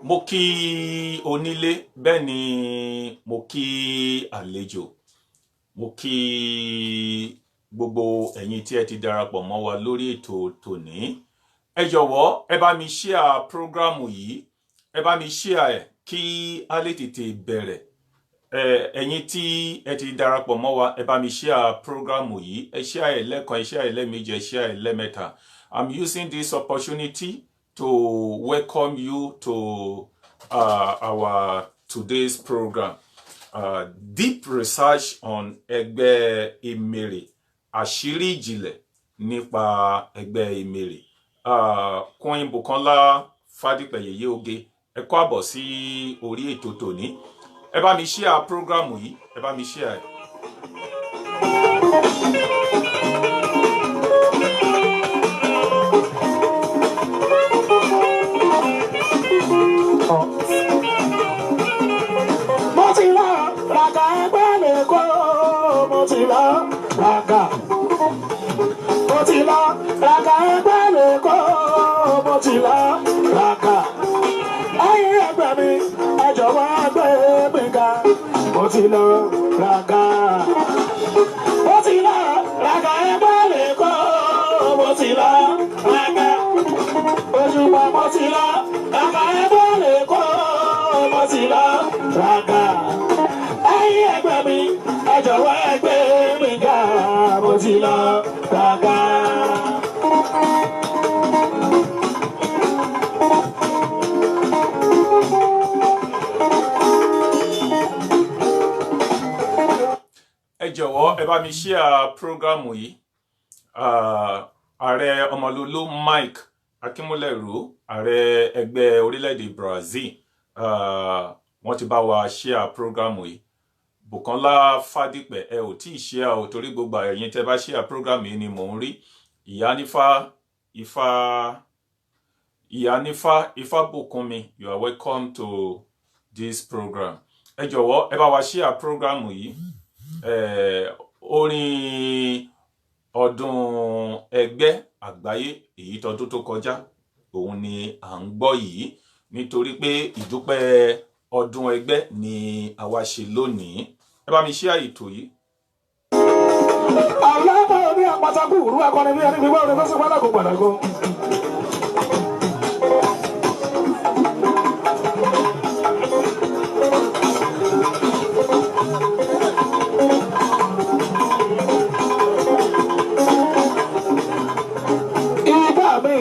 Mo kí onílé bẹ́ẹ̀ ni mo kí àlejò, mo kí gbogbo ẹ̀yin tí ẹ ti darapọ̀ mọ́ wa lórí ètò tòní. Ẹ jọ̀wọ́ ẹ bá mi share program yìí, ẹ bá mi share ẹ̀ kí a lè tètè bẹ̀rẹ̀. Ẹ̀yin tí ẹ ti darapọ̀ mọ́ wa ẹ bá mi share program yìí, ẹ share ẹ̀ lẹ́ẹ̀kan, ẹ share ẹ̀ lẹ́ẹ̀mejì, ẹ share ẹ̀ lẹ́ẹ̀mẹ́ta. I'm using this opportunity to welcome you to our today's program. Deep research on Egbe Emere, Asiri Ijinle nípa Egbe Emere. Queen Bukola Fadipeye Oge, ẹ káàbọ̀ sí orí ètò tòní. Ẹ bá mi share program yìí, ẹ bá mi share. Ẹ jọ̀wọ́ ẹ bá mi share program yìí. Ààrẹ Ọmọlúlú Mike Akínmúlẹ̀rú, ààrẹ ẹgbẹ́ orílẹ̀-èdè Brazil, wọ́n ti bá wa share program yìí. Bukola Fadipẹ ẹ ò tí share o torí gbogbo ẹ̀yin tẹ́ bá share program yìí ni mò ń rí. Ifá Bùkúnmi, you are welcome to this program. Ẹ jọ̀wọ́ ẹ bá wa share program yìí. Orin ọdún Ẹgbẹ́ àgbáyé èyí tọdún tó kọjá òun ni à ń gbọ́ yìí nítorí pé ìdúpẹ́ ọdún Ẹgbẹ́ ni àwa ṣe lónìí. Ẹ bá mi share ètò yìí. Àlọ́mọ ní àpátákù rú akọni bí ẹni gbígbọ́ rẹ̀ fẹ́sẹ̀ pálákò pàdàkó.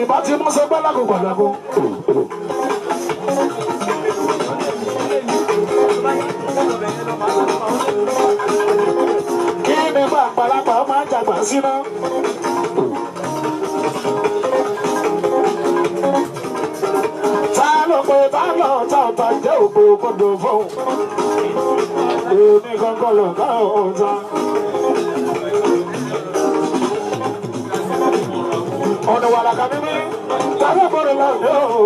ìbá ti mú sọgbẹ́ lágùnkànlágùn. Kí ni bá àgbàlagbà máa ń jàgbà síná? Ta ló pe ta lọ ta ọ̀tá jẹ́ ògbó gbọdọ̀ fún? Èmi kankan lọ ká ọ̀tá. Ọ̀nà wàrà kan mímí, tàbí ọ̀pọ̀lọpọ̀ lọ́dọ̀ o.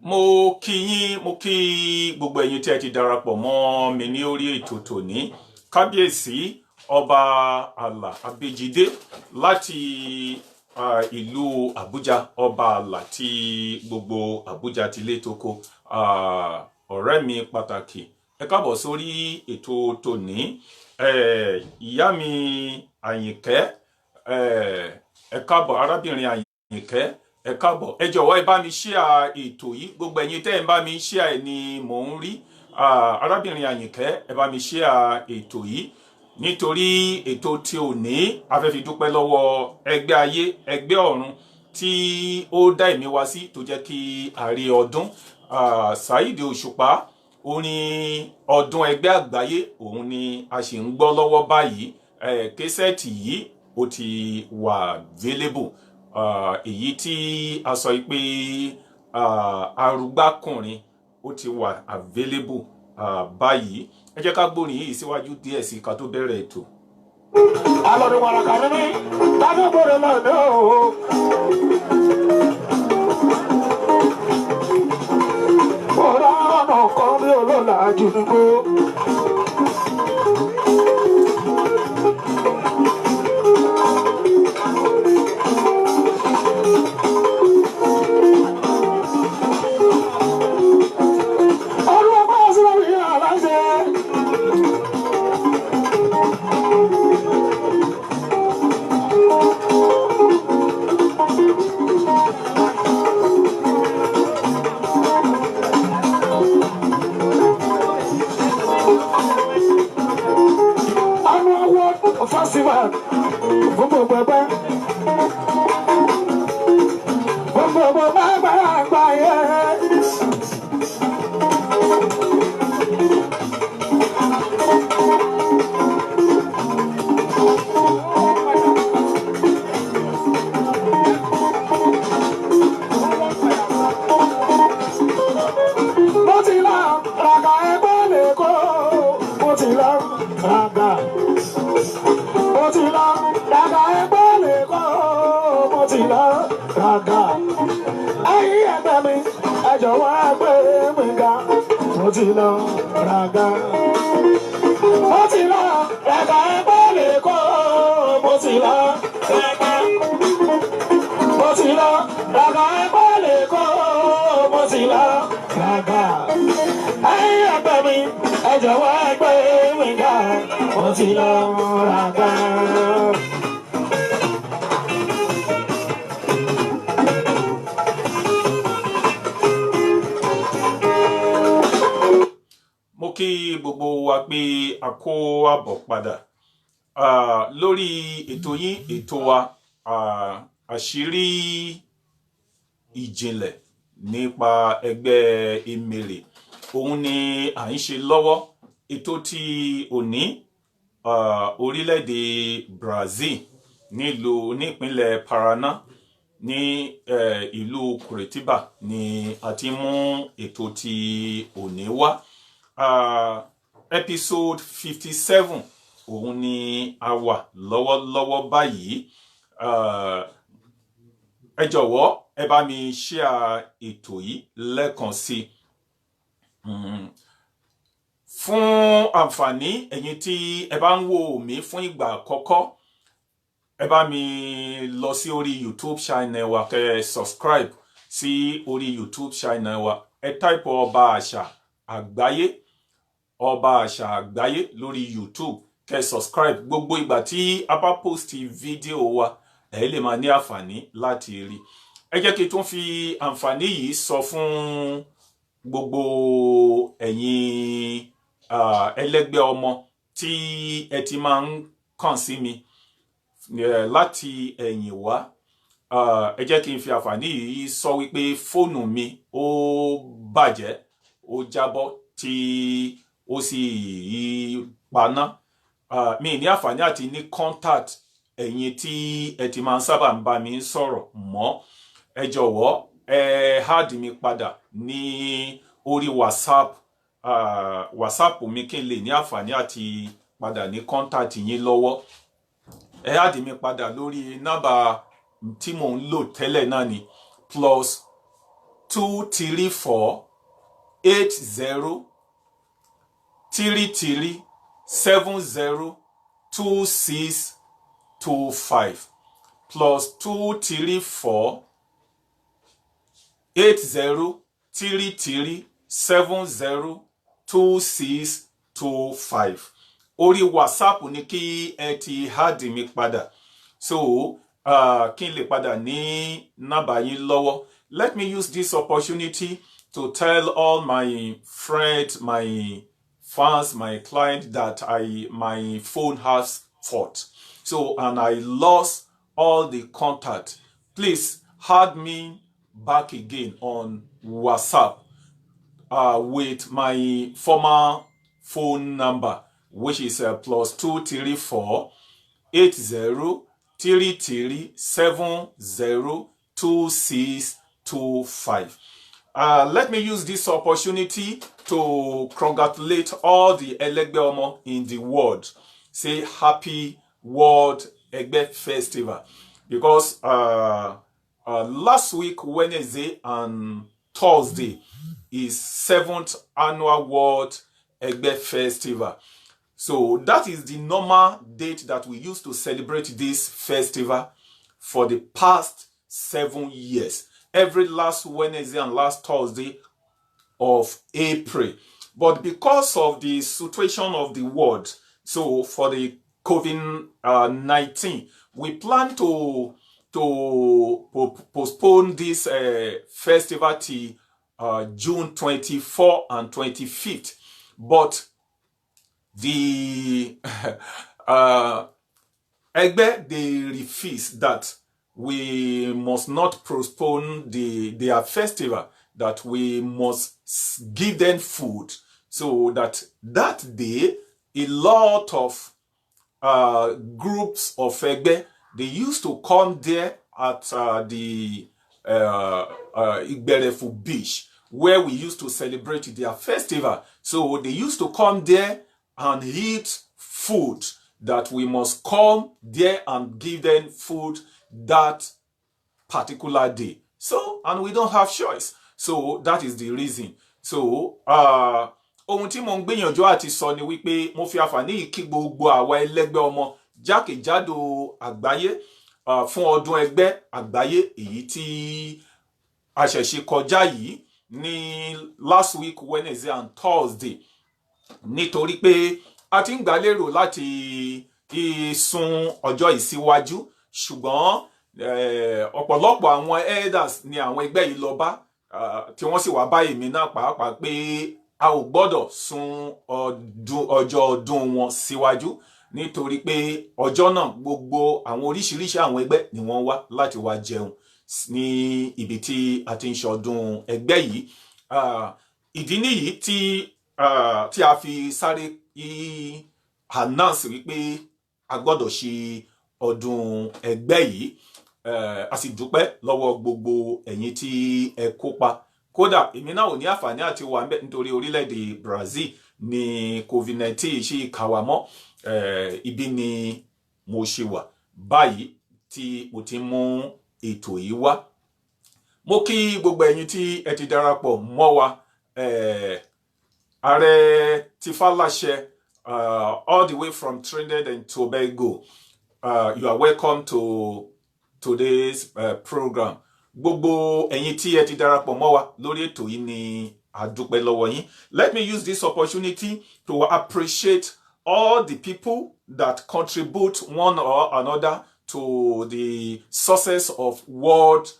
Mo kí gbogbo ẹ̀yin tí ẹ ti darapọ̀ mọ́ mi ní orí ètò tòní. Kábíyèsí ọba àlà Abéjídé láti ìlú Àbújá, ọba àlà tí gbogbo Àbújá ti lé toko, ọ̀rẹ́ mi pàtàkì, ẹ káàbọ̀ sórí ètò tòní. Ìyá mi Àyìnkẹ́, ẹ káàbọ̀ arábìnrin Àyìnkẹ́, ẹ káàbọ̀. Ẹ jọ̀wọ́ ẹ bá mi share ètò yìí, gbogbo ẹ̀yin tẹ́ ń bá mi share ni mò ń rí. Arábìnrin Àyìnkẹ́, ẹ bá mi share ètò yìí nítorí ètò tí ò ní a fẹ́ fi dúpẹ́ lọ́wọ́ ẹgbẹ́ ayé ẹgbẹ́ ọ̀run tí ó dá ẹ̀mí wa sí tó jẹ́ kí a rí ọdún. Saheed Òṣùpá orin ọdún ẹgbẹ́ àgbáyé òun ni a sì ń gbọ́ lọ́wọ́ báyìí. Késẹ́ẹ̀tì yìí ó ti wà available. Èyí tí a sọ pé arúgbákùnrin ó ti wà available báyìí. Ẹ jẹ́ ká gbórin yìí síwájú díẹ̀ sí ká tó bẹ̀rẹ̀ ètò. Alọ́dún wàrà kan mímí, tàbí ọ̀pọ̀lọpọ̀ lọ́dọ̀ o. Ọ̀rọ̀ ọ̀nà kan bí olóòlà jù nígbó. Festival, gbogbo àgbáyé. Mo ti lọ raga ẹgbẹ́ lẹ́kọ́, mo ti lọ raga. Mo ti lọ raga ẹgbẹ́ lẹ́kọ́, mo ti lọ raga. Ẹ̀yin ẹgbẹ́ mi, ẹ jọ̀wọ́ ẹgbẹ́ mi ga. Mo ti lọ raga. Mo ti lọ raga ẹgbẹ́ lẹ́kọ́, mo ti lọ raga. Mo ti lọ raga ẹgbẹ́ lẹ́kọ́, mo ti lọ raga. Ẹ̀yin ẹgbẹ́ mi, ẹ jọ̀wọ́ ẹgbẹ́ mi ga. Mo ti lọ raga. Mo kí gbogbo wa pé a kó àbọ̀ padà lórí ètò yín, ètò wa àṣírí ìjìnlẹ̀ nípa ẹgbẹ́ Emere. Òun ni à ń ṣe lọ́wọ́. Ètò tí òní orílẹ̀-èdè Brazil nípínlẹ̀ Paraná ní ìlú Curitiba ni a ti mú ètò ti òní wá. Episode 57 òun ni a wà lọ́wọ́lọ́wọ́ báyìí. Ẹ jọ̀wọ́ ẹ bá mi share ètò yìí lẹ́ẹ̀kan sí. Fún àǹfààní ẹ̀yin tí ẹ bá ń wò mí fún ìgbà àkọ́kọ́, ẹ bá mi lọ sí orí YouTube channel wa, kẹ́ subscribe sí orí YouTube channel wa. Ẹ type Ọba Àṣà Àgbáyé lórí YouTube, kẹ́ subscribe. Gbogbo ìgbà tí a bá post fídíò wa, ẹ lè máa ní àǹfààní láti rí. Ẹ jẹ́ kí n tún fi àǹfààní yìí sọ fún gbogbo ẹ̀yin ẹlẹ́gbẹ́ ọmọ tí ẹ ti máa ń kàn sí mi láti ẹ̀yìn wá. Ẹ jẹ́ kí n fi àǹfààní yìí sọ wípé fóònù mi ó bàjẹ́, ó jábọ́ tí ó sì paná. Mi ní àǹfààní àti ní contact ẹ̀yin tí ẹ ti máa ń sábà ń bá mi sọ̀rọ̀ mọ́. Ẹ jọ̀wọ́ ẹ add mi padà ní orí WhatsApp mi kí n lè ní àǹfààní àti padà ní contact yín lọ́wọ́. Ẹ add mi padà lórí nọ́mbà tí mò ń lò tẹ́lẹ̀ náà ni +234 80 33 70 26 25 +234 80 33 70 26 25. Orí WhatsApp ni kí ẹ ti add mi padà, so kí n lè padà ní nọ́mbà yín lọ́wọ́. Let me use this opportunity to tell all my friends, my fans, my clients that my phone has fault. So, and I lost all the contact. Please add me back again on WhatsApp with my former phone number, which is +234 80 33 70 26 25. Let me use this opportunity to congratulate all the Egbe Omo in the world. Say happy World Egbe Festival, because last week Wednesday and Thursday is 7th annual World Egbe Festival. So that is the normal date that we used to celebrate this festival for the past 7 years. Every last Wednesday and last Thursday of April. But because of the situation of the world, so for the COVID-19, we plan to postpone this festival to June 24 and 25th. But the Egbe, they refuse that we must not postpone their festival, that we must give them food, so that day a lot of groups of Egbe, they used to come there at the Igberefu beach, where we used to celebrate their festival. So they used to come there and eat food, that we must come there and give them food that particular day. So, and we don't have choice. So that is the reason. So ohun tí mo ń gbìyànjú àti sọ ni wípé mo fi àǹfààní yìí kí gbogbo àwa ẹlẹ́gbẹ́ ọmọ jákèjádò àgbáyé fún ọdún ẹgbẹ́ àgbáyé èyí tí a ṣẹ̀ṣẹ̀ kọjá yìí ní last week Wednesday and Thursday, nítorí pé a ti ń gbà lérò láti sún ọjọ́ ìsíwájú, ṣùgbọ́n ọ̀pọ̀lọpọ̀ àwọn elders ni àwọn ẹgbẹ́ yìí lọ bá, tí wọ́n sì wá bá èmi náà pàápàá pé a ò gbọ́dọ̀ sún ọjọ́ ọdún wọn síwájú, nítorí pé ọjọ́ náà gbogbo àwọn oríṣiríṣi àwọn ẹgbẹ́ ni wọ́n wá láti wá jẹun ní ibi tí a ti ń ṣọdún ẹgbẹ́ yìí. Ìdí nìyí tí a fi sáré announce wípé a gbọ́dọ̀ ṣe ọdún ẹgbẹ́ yìí. A sì dúpẹ́ lọ́wọ́ gbogbo ẹ̀yin tí ẹ kópa. Kódà èmi náà ò ní àǹfààní àti wà ńbẹ̀ nítorí orílẹ̀-èdè Brazil ní COVID-19 ṣì kà wá mọ́. Ibi ni mo ṣe wà báyìí tí mo ti mú ètò yìí wá. Mo kí gbogbo ẹ̀yin tí ẹ ti darapọ̀ mọ́ wa. Ààrẹ ti Fáláṣẹ, all the way from Trinidad and Tobago. You are welcome to today's program. Gbogbo ẹ̀yin tí ẹ ti darapọ̀ mọ́ wa lórí ètò yìí ni a dúpẹ́ lọ́wọ́ yín. Let me use this opportunity to appreciate all the people that contribute one or another to the success of World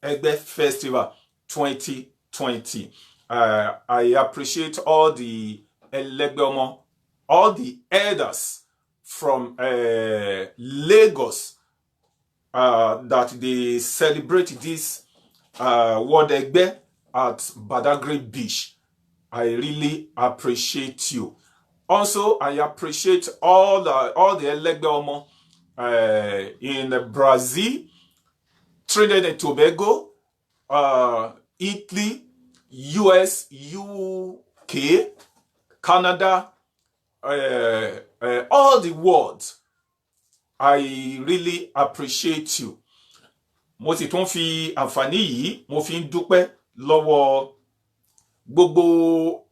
Egbe Festival 2020. I appreciate all the Elegbeomo, all the elders from Lagos that they celebrate this World Egbe at Badagry Beach. I really appreciate you. Also, I appreciate all the Elegbeomo in Brazil, Trinidad and Tobago, Italy, US, UK, Canada, all the world. I really appreciate you. Mo sì tún fi àǹfààní yìí mo fi ń dúpẹ́ lọ́wọ́ gbogbo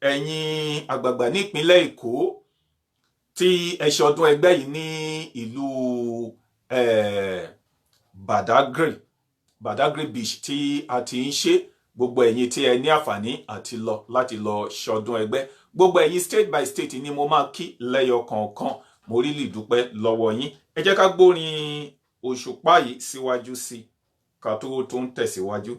ẹ̀yin àgbààgbà ní ìpínlẹ̀ Èkó tí ẹ ṣe ọdún ẹgbẹ́ yìí ní ìlú Badagry Beach tí a ti ń ṣe. Gbogbo ẹ̀yin tí ẹ ní àǹfààní àti láti lọ ṣọdún ẹgbẹ́. Gbogbo ẹ̀yin state by state ni mo máa kí lẹ́yọ kọ̀ọ̀kan. Mo really dúpẹ́ lọ́wọ́ yín. Ẹ jẹ́ ká gbórin òṣùpá yìí síwájú sí ká tó ń tẹ̀síwájú.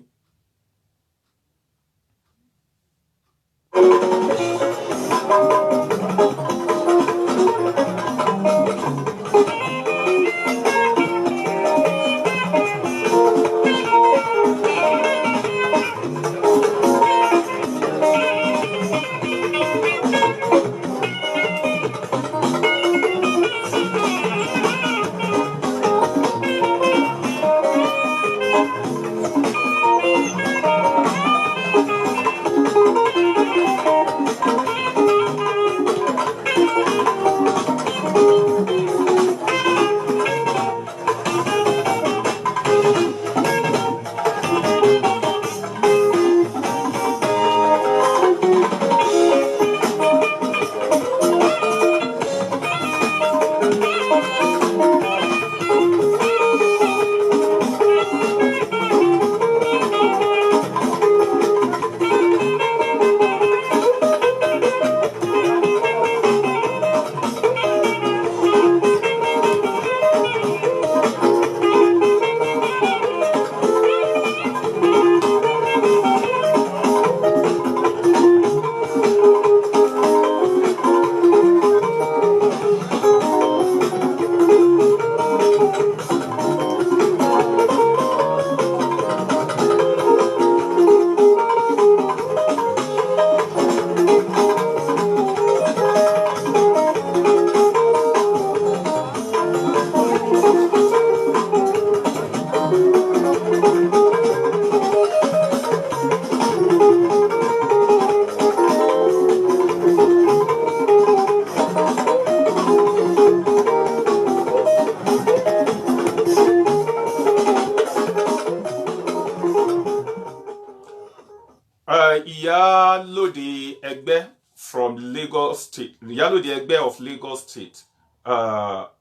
Ìyálóde Egbe from Lagos State. Ìyálóde Egbe of Lagos State.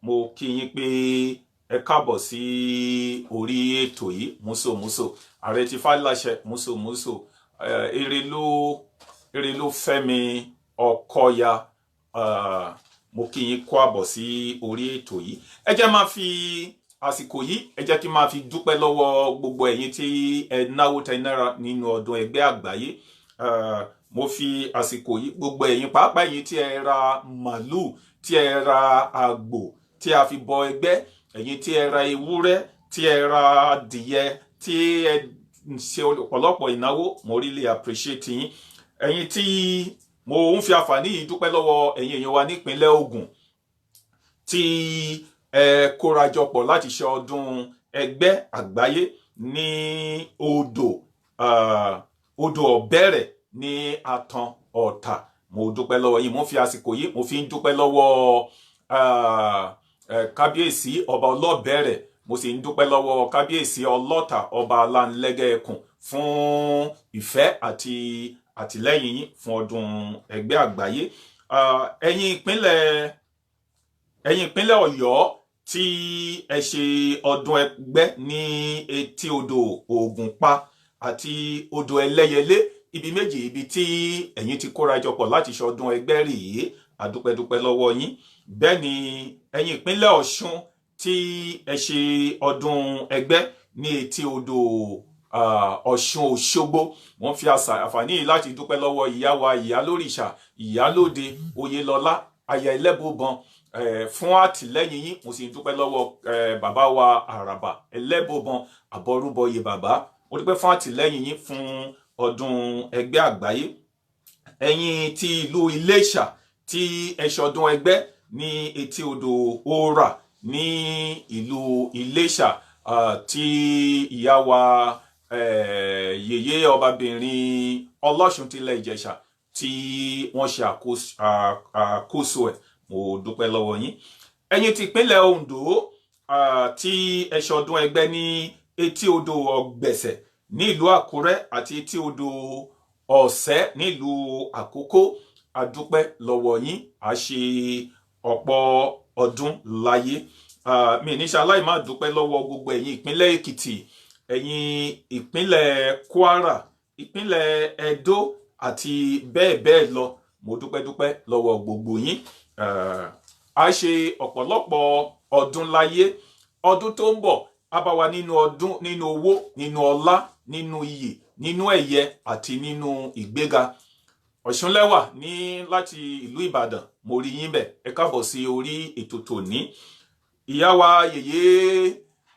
Mo kí yín pé ẹ káàbọ̀ sí orí ètò yìí músòmúsò. Ààrẹ ti Fáláṣẹ músòmúsò. Èrè ló Fẹ́mi Ọkọya. Mo kí yín kó àbọ̀ sí orí ètò yìí. Ẹ jẹ́ máa fi àsìkò yìí ẹ jẹ́ kí máa fi dúpẹ́ lọ́wọ́ gbogbo ẹ̀yin tí ẹ náwó tẹ náírà nínú ọdún ẹgbẹ́ àgbáyé. Mo fi àsìkò yìí gbogbo ẹ̀yin pàápàá ẹ̀yin tí ẹ ra màálù, tí ẹ ra àgbò tí a fi bọ ẹgbẹ́, ẹ̀yin tí ẹ ra ewúrẹ́, tí ẹ ra adìyẹ, tí ẹ ṣe ọ̀pọ̀lọpọ̀ ìnáwó, mo really appreciate yín. Ẹ̀yin tí mo ń fi àǹfààní yìí dúpẹ́ lọ́wọ́ ẹ̀yin èèyàn wa nípínlẹ̀ Ògùn. tí ẹ kórajọpọ̀ láti ṣe ọdún ẹgbẹ́ àgbáyé ní odò ọ̀bẹ̀rẹ̀ ní Atan Ọ̀tà. Mo dúpẹ́ lọ́wọ́ yín, mo fi àsìkò yìí mo fi ń dúpẹ́ lọ́wọ́ kábíyèsí ọba ọlọ́bẹ̀rẹ̀, mo sì ń dúpẹ́ lọ́wọ́ kábíyèsí ọlọ́tà ọba aláǹlẹ́gẹ̀ ẹkùn fún ìfẹ́ àti àtìlẹ́yìn yín fún ọdún ẹgbẹ́ àgbáyé. ẹ̀yin ìpínlẹ̀ Ọ̀yọ́ tí ẹ ṣe ọdún ẹgbẹ́ ní etí odò Ògùnpa àti odò Ẹlẹ́yẹlé, ibi méjì ibi tí ẹ̀yin ti kórajọpọ̀ láti ṣe ọdún ẹgbẹ́ rèé, àdúpẹ́dúpẹ́ lọ́wọ́ yín. Bẹ́ẹ̀ ni ẹ̀yin ìpínlẹ̀ Ọ̀ṣun tí ẹ ṣe ọdún ẹgbẹ́ ní etí odò Ọ̀ṣun Òṣogbo, wọ́n fi àǹfààní yìí láti dúpẹ́ lọ́wọ́ ìyá wa ìyálórìṣà ìyálóde Oyèlọ́lá aya Ẹlẹ́bùbọn fún àtìlẹ́yìn yín. Mo sì ń dúpẹ́ lọ́wọ́ bàbá wa Àràbà Ẹlẹ́bùbọn àbọrúbọyè bàbá, mo dúpẹ́ fún àtìlẹ́yìn yín fún ọdún ẹgbẹ́ àgbáyé. ẹ̀yin ti ìlú Iléṣà tí ẹ ṣe ọdún ẹgbẹ́ ní etí odò Òrà ní ìlú Iléṣà, tí ìyá wa yèyé ọbabìnrin Ọlọ́ṣun tilẹ̀ Ìjẹ̀ṣà tí wọ́n ṣe àkóso ẹ̀, mo dúpẹ́ lọ́wọ́ yín. ẹ̀yin ti ìpínlẹ̀ Oǹdó tí ẹ ṣe ọdún ẹgbẹ́ ní etí odò Ọ̀gbẹ̀sẹ̀ ní ìlú Àkúrẹ́ àti etí odò Ọ̀sẹ́ ní ìlú Àkókó, a dúpẹ́ lọ́wọ́ yín, a ṣe ọ̀pọ̀ ọdún láyé. mi ní ṣaláì má dúpẹ́ lọ́wọ́ gbogbo ẹ̀yin ìpínlẹ̀ Èkìtì, ẹ̀yin ìpínlẹ̀ Kwara, ìpínlẹ̀ Ẹdó àti bẹ́ẹ̀ bẹ́ẹ̀ lọ, mo dúpẹ́ lọ́wọ́ gbogbo yín. a ṣe ọ̀pọ̀lọpọ̀ ọdún láyé. ọdún tó ń bọ̀ á bá wa nínú ọdún, nínú owó, nínú ọlá, nínú iyì, nínú ẹ̀yẹ àti nínú ìgbéga. Ọ̀ṣúnlẹ́wà ní láti ìlú Ìbàdàn, mo rí yín bẹ̀, ẹ káàbọ̀ sí orí ètò tòní. ìyá wa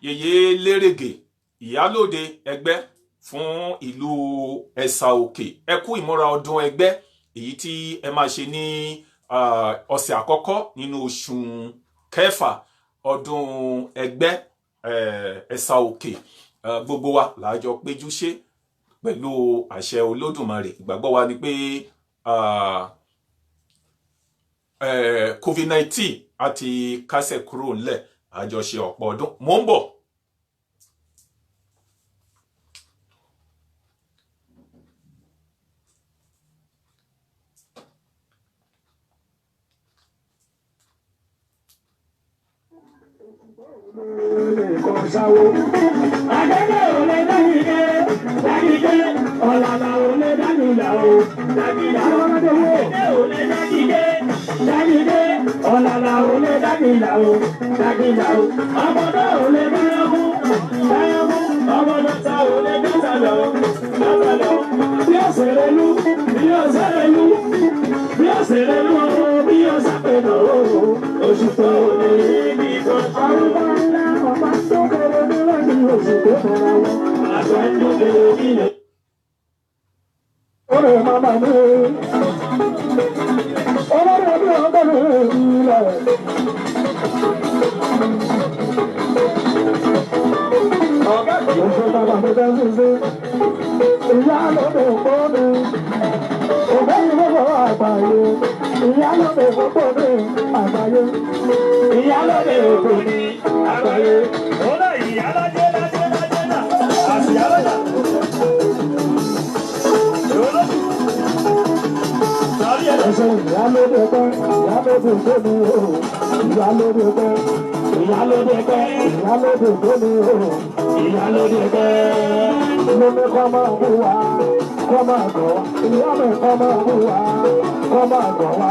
yèyé lérègè ìyálóde ẹgbẹ́ fún ìlú Ẹ̀sà Òkè, ẹ kú ìmúra ọdún ẹgbẹ́ èyí tí ẹ máa ṣe ní ọ̀sẹ̀ àkọ́kọ́ nínú oṣù kẹfà ọdún ẹgbẹ́ Ẹ̀sà Òkè. gbogbo wa làájọ péjú ṣe pẹ̀lú àṣẹ Olódùmarè. ìgbàgbọ́ wa ni pé COVID-19 àti kásẹ̀ kúrò ńlẹ̀, àjọṣe ọ̀pọ̀ ọdún. Mò ń bọ̀. Adẹ́dẹ́ ò lè dáyìíké, ọ̀làlà ò lè dáyìílà o, dáyìílà ọ̀dẹ́dẹ́ ò lè dáyìíké, ọ̀làlà ò lè dáyìílà o, dáyìílà o, ọmọdé ò lè dáyàmú, ọmọdé ta ò lè dáta lọ, bí ọ̀sẹ̀rẹ̀ lú, bí ọ̀sẹ̀rẹ̀ lú, bí ọ̀sẹ̀rẹ̀ lú, bí ọ̀sẹ̀rẹ̀ lú, oṣù tó lè ní kan. Arúgbó ńlá ọba tó kéré nílẹ̀ ní oṣù tó fara wọn. Àgbà tó kéré nílẹ̀. Orí màmá mi, olórí ẹbí ọgbẹ́ mi nílẹ̀. Ọ̀gá kìí ṣe bàbá mi fẹ́ ṣiṣẹ́. Ìyá lóde òpónú. Òbẹ́ yìí ló bọ̀ àgbáyé. Ìyá lóde òpónú àgbáyé. Ìyá lóde òpónú àgbáyé. Ọ̀nà ìyá lájẹ́ náà. Àṣìyá lọ́jà. Ẹ̀sẹ̀ ìyá lóde pẹ́, ìyá lóde òpónú o. Ìyá lóde pẹ́, ìyá lóde pẹ́, ìyá lóde òpónú o. Ìyá lóde pẹ́. Lómi kọ́ máa bú wa, kọ́ máa gọ̀ wá. Ìyá mi kọ́ máa bú wa, kọ́ máa gọ̀ wá.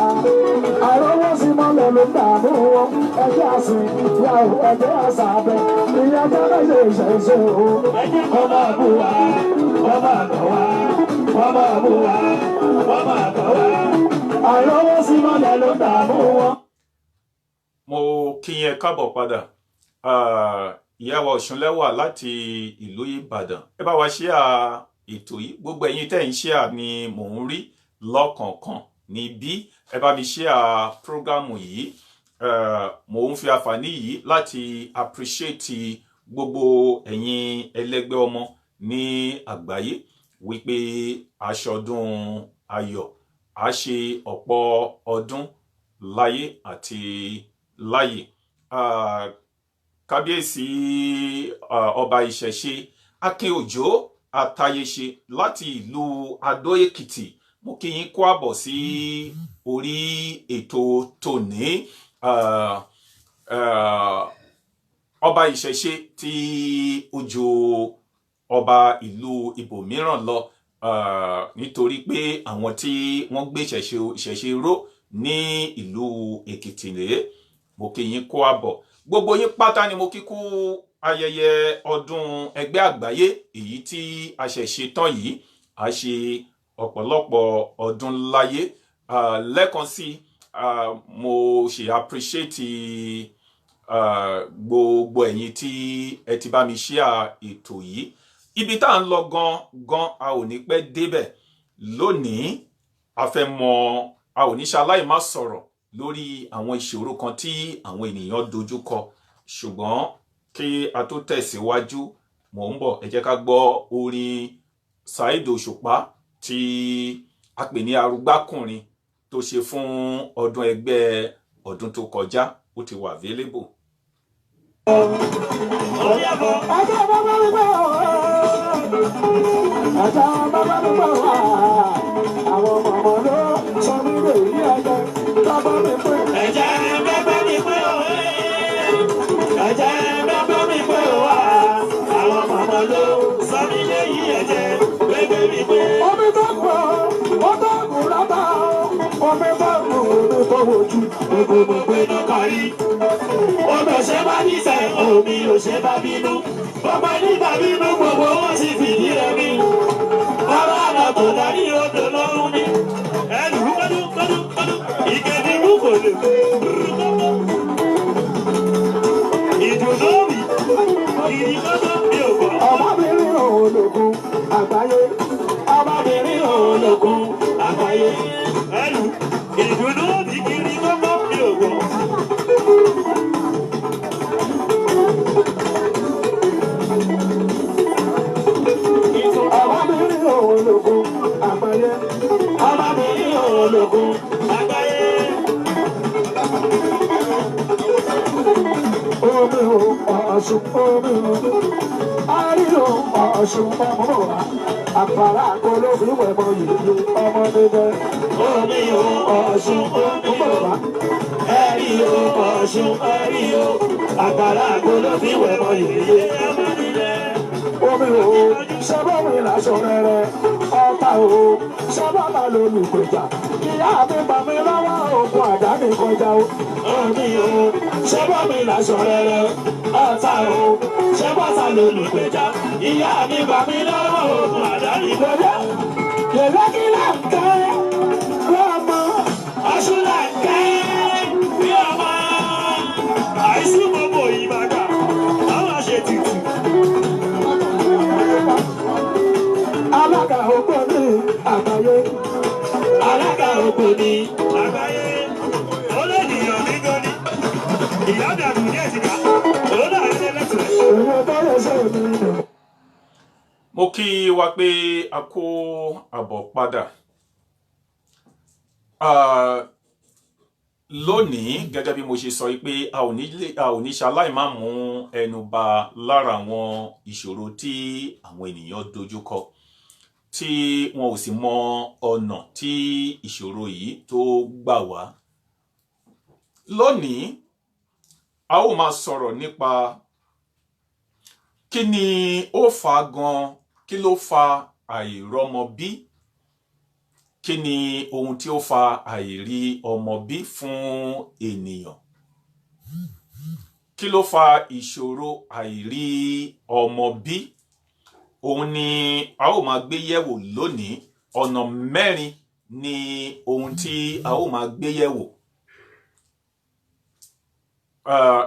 Àìrówó sí mọ́lẹ̀ ló ń dààmú wọn. Ẹjẹ́ àsìn, ìyá ò ẹjẹ́ àṣà abẹ. Ìyá jẹ́rẹ́ lè ṣẹ̀ṣẹ̀ o. Ẹjẹ́ kọ́ máa bú wa, kọ́ máa gọ̀ wá. Kọ́ máa bú wa, kọ́ máa gọ̀ wá. Àìrówó sí mọ́lẹ̀ ló ń dààmú wọn. Mo kí yín káàbọ̀ padà. Ìyá wa Ọ̀ṣúnlẹ́wà láti ìlú Ìbàdàn, ẹ bá wa ṣíà ètò yìí. Gbogbo ẹ̀yin tẹ́ ń ṣíà ni mò ń rí lọ́kọ̀ọ̀kan níbí. Ẹ bá mi ṣíà prógámù yìí. mo ń fi àǹfààní yìí láti appreciate gbogbo ẹ̀yin ẹlẹ́gbẹ́ ọmọ ní àgbáyé wípé aṣọdún ayọ̀ a ṣe ọ̀pọ̀ ọdún láyé àti láyè. Kábíyèsí ọba ìṣẹ̀ṣe Akin Òjó Àtayéṣe láti ìlú Adó Èkìtì, mo kí yín kú àbọ̀ sí orí ètò tòní. Ọba ìṣẹ̀ṣe tí ó jù ọba ìlú ibòmíràn lọ, nítorí pé àwọn tí wọ́n gbé ìṣẹ̀ṣe ró ní ìlú Èkìtì rèé. Mo kí yín kú àbọ̀. Gbogbo yín pátá ni mo kí kú ayẹyẹ ọdún ẹgbẹ́ àgbáyé èyí tí a ṣẹ̀ṣe tán yìí. A ṣe ọ̀pọ̀lọpọ̀ ọdún láyé. Lẹ́ẹ̀kan sí, mo ṣe appreciate gbogbo ẹ̀yin tí ẹ ti bá mi share ètò yìí. Ibi tá à ń lọ gan a ò ní pẹ́ débẹ̀. Lónìí a ò ní ṣaláì má sọ̀rọ̀ lórí àwọn ìṣòro kan tí àwọn ènìyàn dojú kọ. Ṣùgbọ́n kí a tó tẹ̀síwájú, mò ń bọ̀, ẹ jẹ́ ká gbọ́ orin Saheed Òṣùpá tí a pè ní Arúgbákùnrin tó ṣe fún ọdún ẹgbẹ́ ọdún tó kọjá. Ó ti wà available. Ṣé bá ní sẹ́ omi ò ṣe bá bínú, ọmọ nígbà bínú gbogbo wọn sì fìdí rẹ̀ mi. Bàbá àná tó darí odò lọ́rùn ni. Ẹnu kọ́dún ìkéde mú kò lè gbé. Ìdùnnú mi, ìdíkọ́dọ̀ mi ò gbọ́. Ọmọbìnrin ológun àgbáyé. Ọmọbìnrin ológun àgbáyé. Ẹnu ìdùnnú mi kiri kọ́kọ́ mi ò gbọ́. Ológun àgbáyé. Omi o Ọ̀ṣun, omi o àríyọ Ọ̀ṣun ọmọ wa, àpàrà àkọlóbì wẹ̀mọ yìí ọmọ níbẹ̀. Omi o Ọ̀ṣun ọmọ wa, àríyọ Ọ̀ṣun àríyọ, àpàrà àkọlóbì wẹ̀mọ yìí ọmọ níbẹ̀. Omi o ṣẹ́bọ̀mí làṣọ rẹ̀rẹ̀, ọ̀tá o ṣẹ́bọ̀mà lólùgbèjà. Ìyá mi bà mí lọ́wọ́ ogun àdáni kọjá o. Omi o ṣẹ́bọ̀mí làṣọ rẹ̀rẹ̀, ọ̀tá o ṣẹ́bọ̀mà lólùgbèjà. Ìyá mi bà mí lọ́wọ́ ogun àdáni kọjá. Yẹ̀lẹ́ kí là ń kẹ́ lọ́mọ, Ọ̀ṣun là ń kẹ́ bí ọmọ. Àìsí gbogbo ìbàdà, àwọn àṣetìtì. Alága ògbó ní àgbáyé. Alága ògbó ní àgbáyé. Ó lè nìyàn ní gọ́ni. Ìyá dàbí ní ẹ̀sìnká. Ó náà ń ṣe lẹ́sẹ̀. Èmi ò tọ́lẹ̀ ṣe mi nù. Mo kí wa pé a kó àbọ̀ padà. Lónìí, gẹ́gẹ́ bí mo ṣe sọ pé a ò ní ṣaláì má mú ẹnu bà lára àwọn ìṣòro tí àwọn ènìyàn dojú kọ, tí wọn ò sì mọ ọ̀nà tí ìṣòro yìí tó gbà wá. Lónìí, a ó máa sọ̀rọ̀ nípa kí ni ó fà gan, kí ló fa àìrọ́mọbí, kí ni ohun tí ó fa àìrí ọmọ bí fún ènìyàn, kí ló fa ìṣòro àìrí ọmọ bí. Òun ni a ó máa gbé yẹ̀wò lónìí. Ọ̀nà mẹ́rin ni ohun tí a ó máa gbé yẹ̀wò.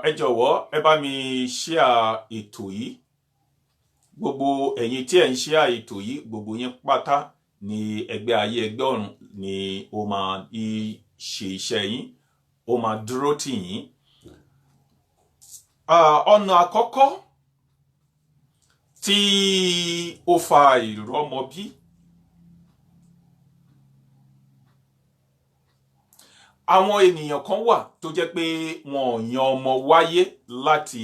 Ẹ jọ̀wọ́ ẹ bá mi share ètò yìí. Gbogbo ẹ̀yin tí ẹ ń share ètò yìí, gbogbo yín pátá ni ẹgbẹ́ ayé ẹgbẹ́ ọ̀run ni ó máa ṣe iṣẹ́ yín. ó máa dúró tì yín. Ọ̀nà àkọ́kọ́ tí ó fa àìrọ́mọbí, àwọn ènìyàn kan wà tó jẹ́ pé wọn ò yan ọmọ wáyé láti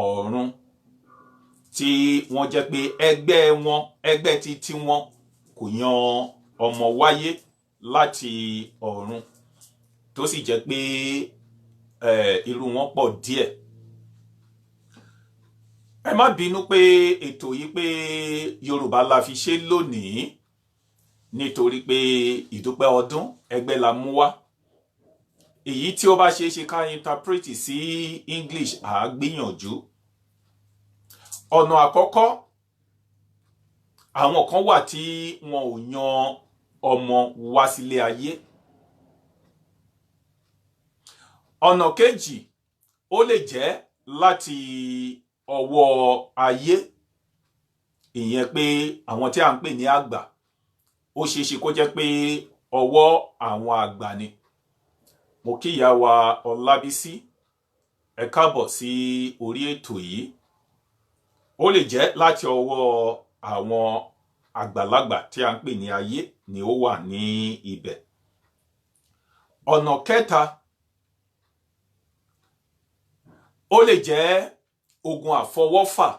ọ̀run, tí wọ́n jẹ́ pé ẹgbẹ́ tí wọn kò yan ọmọ wáyé láti ọ̀run, tó sì jẹ́ pé irú wọn pọ̀ díẹ̀. Ẹ má bínú pé ètò yìí pé Yorùbá la fi ṣe lónìí, nítorí pé ìdúpẹ́ ọdún Ẹgbẹ́ la mú wá. Èyí tí ó bá ṣe é ṣe ká interpret sí English à gbìyànjú. Ọ̀nà àkọ́kọ́, àwọn kan wà tí wọn ò yan ọmọ wá sílé ayé. Ọ̀nà kejì, ó lè jẹ́ láti ọwọ́ ayé, ìyẹn pé àwọn tí a ń pè ní àgbà, ó ṣeé ṣe kó jẹ́ pé ọwọ́ àwọn àgbà ni. Mo kí ìyá wa Ọlábísí, ẹ káàbọ̀ sí orí ètò yìí. Ó lè jẹ́ láti ọwọ́ àwọn àgbàlagbà tí a ń pè ní ayé ni ó wà ní ibẹ̀. Ọ̀nà kẹta, ó lè jẹ́ ogun àfọwọ́fà.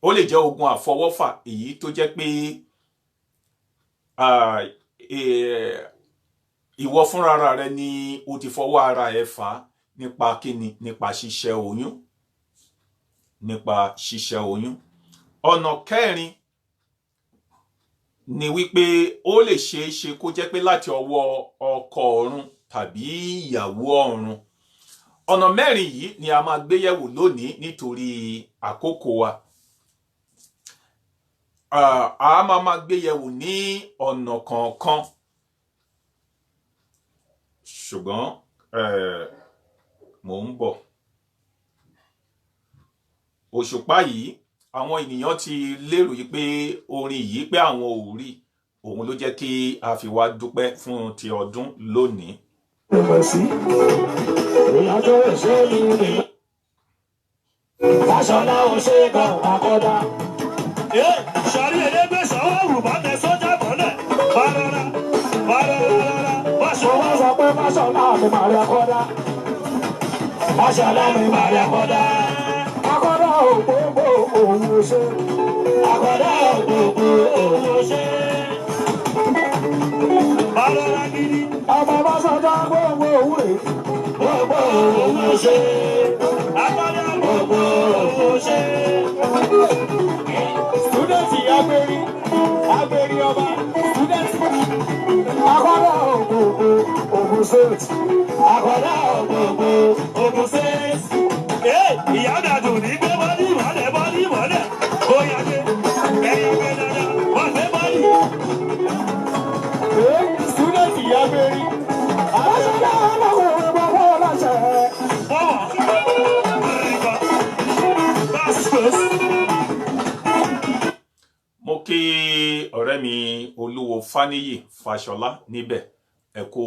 Ó lè jẹ́ ogun àfọwọ́fà, èyí tó jẹ́ pé ìwọ fúnra rẹ ni o ti fọwọ́ ara ẹ fà nípa kíni, nípa ṣíṣẹ́ oyún. Ọ̀nà kẹrin ni wípé ó lè ṣeé ṣe kó jẹ́ pé láti ọwọ́ ọkọ ọ̀run tàbí ìyàwó ọ̀run. Ọ̀nà mẹ́rin yìí ni a máa gbé yẹ̀wò lónìí nítorí àkókò wa. A máa gbé yẹ̀wò ní ọ̀nà kọ̀ọ̀kan, ṣùgbọ́n mò ń bọ̀. Òṣùpá yìí, àwọn ènìyàn ti lérò yìí pé orin yìí pé àwọn ò rí, òun ló jẹ́ kí a fi wá dúpẹ́ fún ti ọdún lónìí. Fáṣọlá ò ṣe gan àkọ́dá. Sọ̀rí elégbé sọ̀wọ́ òrùbá tẹ sọ́jà mọ́lẹ̀. Bárọ̀rà. Mo wá sọ pé Fáṣọlá mi máa rí àkọ́dá. Fáṣọlá mi máa rí àkọ́dá. Àkọ́dá ògbógbò òun ò ṣe. Àkọ́dá ògbógbò òun ò ṣe. Bárọ̀rà gidi. Ọmọ bá sọjá gbogbo òun rè. Gbogbo òun ò ṣe. Àkọ́dá gbogbo òun ò ṣe. Student agberi ọba, student. Àkọ́dá ògbógbò òun ṣe. Àkọ́dá ògbógbò òun ṣe. Ìyá dàdùn ní gbé bọ́dí mọ́lẹ̀. Ó yá gbé ẹ̀yà gbé dáadáa, wọ́n gbé bọ́dí. Student agberi. Fáṣọlá ọmọkùnrin gbogbo láṣẹ. Mo kí ọ̀rẹ́ mi Olúwo Fáníyì Fáṣọlá níbẹ̀. Ẹ kú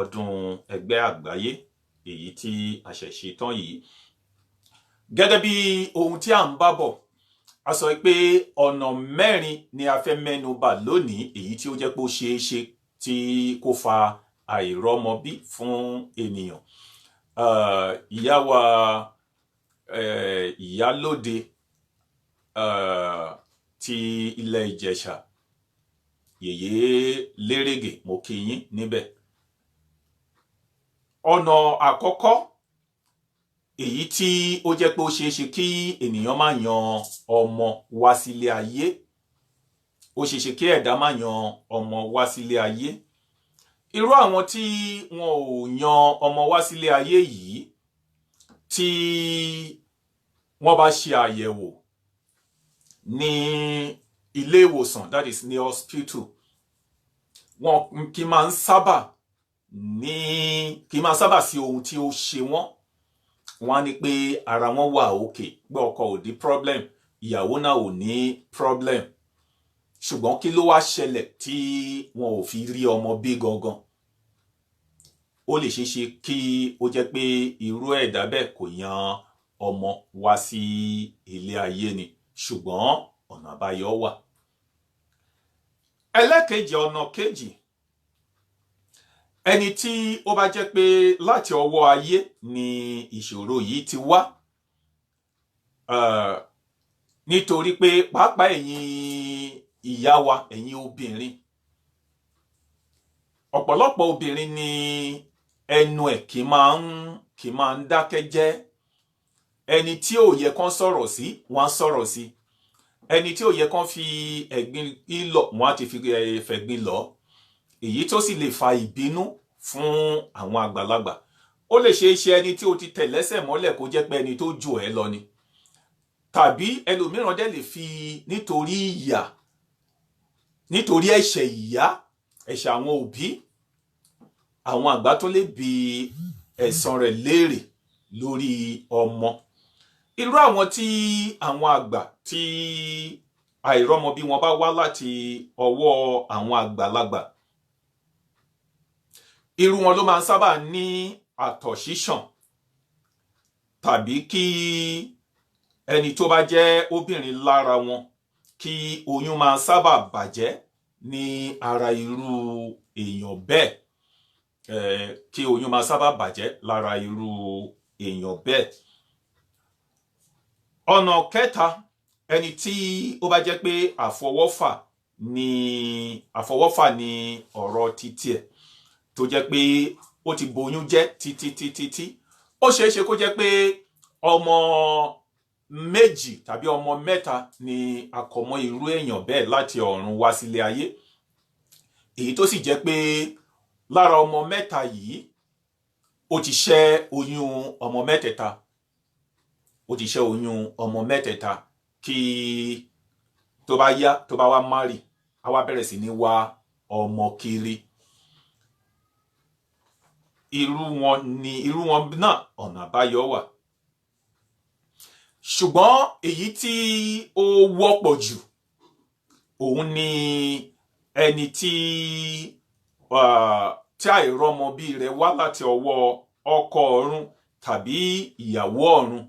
ọdún ẹgbẹ́ àgbáyé èyí tí a ṣẹ̀ ṣe tán yìí. Gẹ́gẹ́ bí ohun tí a ń bá bọ̀, a sọ pé ọ̀nà mẹ́rin ni a fẹ́ mẹ́nu bà lónìí, èyí tí ó jẹ́ pé ó ṣeé ṣe tí kò fa àìrọ́mọbí fún ènìyàn. Ìyá wa Ìyálóde ti ilẹ̀ Ìjẹ̀ṣà, Yèyé Lérègè, mo kí yín níbẹ̀. Ọ̀nà àkọ́kọ́, èyí tí ó jẹ́ pé ó ṣeé ṣe kí ènìyàn máa yan ọmọ wá sílé ayé. Ó ṣeé ṣe kí ẹ̀dá máa yan ọmọ wá sílé ayé. Irú àwọn tí wọn ò yan ọmọ wá sílé ayé yìí, tí wọ́n bá ṣe àyẹ̀wò ní ilé ìwòsàn, that is ní hospital, wọn kì í máa ń sábà sí ohun tí ó ṣe wọ́n. Wọ́n á ní pé ara wọn wà òkè, pé ọkọ ò ní problem, ìyàwó náà ò ní problem. Ṣùgbọ́n kí ló wá ṣẹlẹ̀ tí wọn ò fi rí ọmọ bí gangan? ó lè ṣeé ṣe kí ó jẹ́ pé irú ẹ̀dá bẹ́ẹ̀ kò yan ọmọ wá sí ilé ayé ni, ṣùgbọ́n ọ̀nà àbáyọ wà. Ẹlẹ́kejì, ọ̀nà kejì, ẹni tí ó bá jẹ́ pé láti ọwọ́ ayé ni ìṣòro yìí ti wá, nítorí pé pàápàá ẹ̀yin ìyá wa, ẹ̀yin obìnrin, ọ̀pọ̀lọpọ̀ obìnrin ni ẹnu ẹ̀ kì máa ń dákẹ́ jẹ́. Ẹni tí ò yẹ kán sọ̀rọ̀ sí, wọ́n á sọ̀rọ̀ sí. Ẹni tí ò yẹ kán fi ẹ̀gbin lọ̀, wọ́n á ti fi fẹ̀gbin lọ̀. Èyí tó sì lè fa ìbínú fún àwọn àgbàlagbà. Ó lè ṣeé ṣe ẹni tí ó ti tẹ̀ lẹ́sẹ̀ mọ́lẹ̀ kó jẹ́ pé ẹni tó jù ẹ́ lọ ni. Tàbí ẹlòmíràn dẹ̀ lè fi nítorí ìyà, nítorí ẹ̀ṣẹ̀ ìyá, ẹ̀ṣẹ̀ àwọn òbí, àwọn àgbà tó lè bi ẹ̀san rẹ̀ léèrè lórí ọmọ. Irú àwọn tí àwọn àgbà tí àìrọ́mọ bí wọn bá wá láti ọwọ́ àwọn àgbàlagbà, irú wọn ló máa ń sábà ní àtọ̀ ṣíṣàn, tàbí kí ẹni tó bá jẹ́ obìnrin lára wọn kí oyún máa sábà bàjẹ́ ní ara irú èèyàn bẹ́ẹ̀, kí oyún máa sábà bàjẹ́ lára irú èèyàn bẹ́ẹ̀. Ọ̀nà kẹta, ẹni tí ó bá jẹ́ pé àfọwọ́fà ni ọ̀rọ̀ títí ẹ̀, tó jẹ́ pé ó ti boyún jẹ́ títí. Ó ṣeé ṣe kó jẹ́ pé ọmọ méjì tàbí ọmọ mẹ́ta ni àkọ́mọ́ irú èèyàn bẹ́ẹ̀ láti ọ̀run wá sílé ayé. Èyí tó sì jẹ́ pé lára ọmọ mẹ́ta yìí, ó ti ṣẹ́ oyún ọmọ mẹ́tẹ̀ẹ̀ta. Ó ti ṣẹ́ oyún ọmọ mẹ́tẹ̀ẹ̀ta kí tó bá yá, tó bá wá márì, á wá bẹ̀rẹ̀ sí ní wá ọmọ kiri. Irú wọn náà ọ̀nà àbáyọ wà. Ṣùgbọ́n èyí tí ó wọ́pọ̀ jù, òun ni ẹni tí àìrọ́mọ bí rẹ̀ wá láti ọwọ́ ọkọ ọ̀run tàbí ìyàwó ọ̀run.